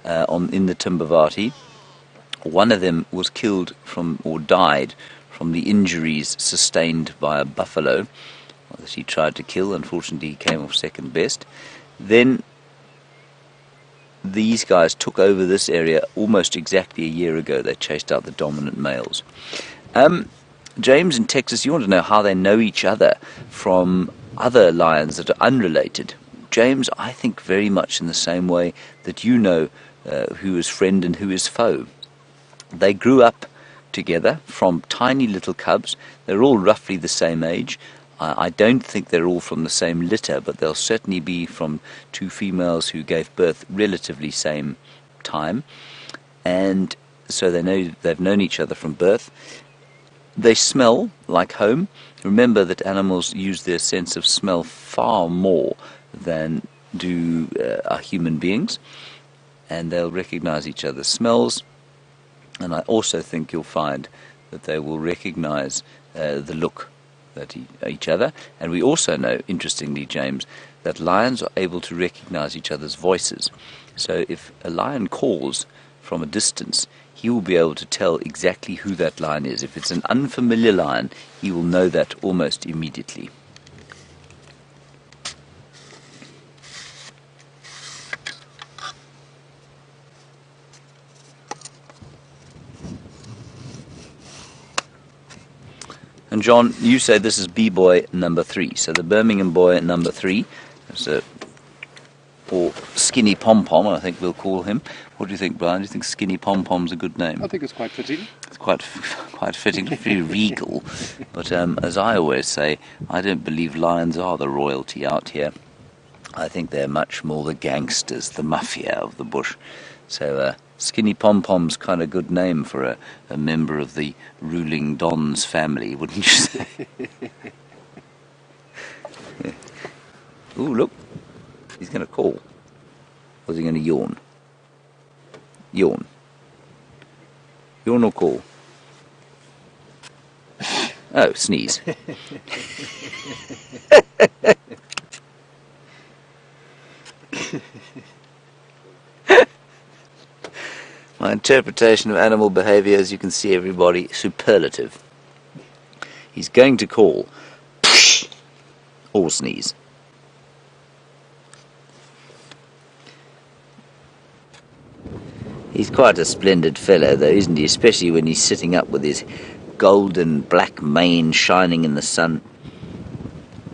in the Timbavati. One of them was killed or died from the injuries sustained by a buffalo that he tried to kill. Unfortunately, he came off second best. Then these guys took over this area almost exactly a year ago. They chased out the dominant males. James in Texas, you want to know how they know each other from other lions that are unrelated. James, I think very much in the same way that you know who is friend and who is foe. They grew up together from tiny little cubs. They're all roughly the same age. I don't think they're all from the same litter, but they'll certainly be from 2 females who gave birth relatively same time. And so they've known each other from birth. They smell like home. Remember that animals use their sense of smell far more than do our human beings. And they'll recognize each other's smells. And I also think you'll find that they will recognize the look at each other. And we also know, interestingly, James, that lions are able to recognize each other's voices. So if a lion calls from a distance, he will be able to tell exactly who that lion is. If it's an unfamiliar lion, he will know that almost immediately. And John, you say this is B-boy number 3. So the Birmingham boy number 3, or Skinny Pom-Pom, I think we'll call him. What do you think, Brian? Do you think Skinny Pom-Pom's a good name? I think it's quite fitting. It's quite fitting, very regal. But as I always say, I don't believe lions are the royalty out here. I think they're much more the gangsters, the mafia of the bush. So Skinny Pom-Pom's kind of good name for a member of the ruling Don's family, wouldn't you say? Yeah. Ooh, look. He's going to call. Or is he going to yawn? Yawn. Yawn or call? Oh, sneeze. My interpretation of animal behaviour, as you can see everybody, superlative. He's going to call or sneeze. He's quite a splendid fellow though, isn't he? Especially when he's sitting up with his golden black mane shining in the sun.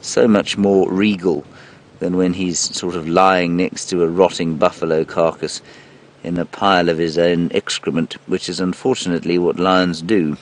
So much more regal than when he's sort of lying next to a rotting buffalo carcass in a pile of his own excrement, which is unfortunately what lions do.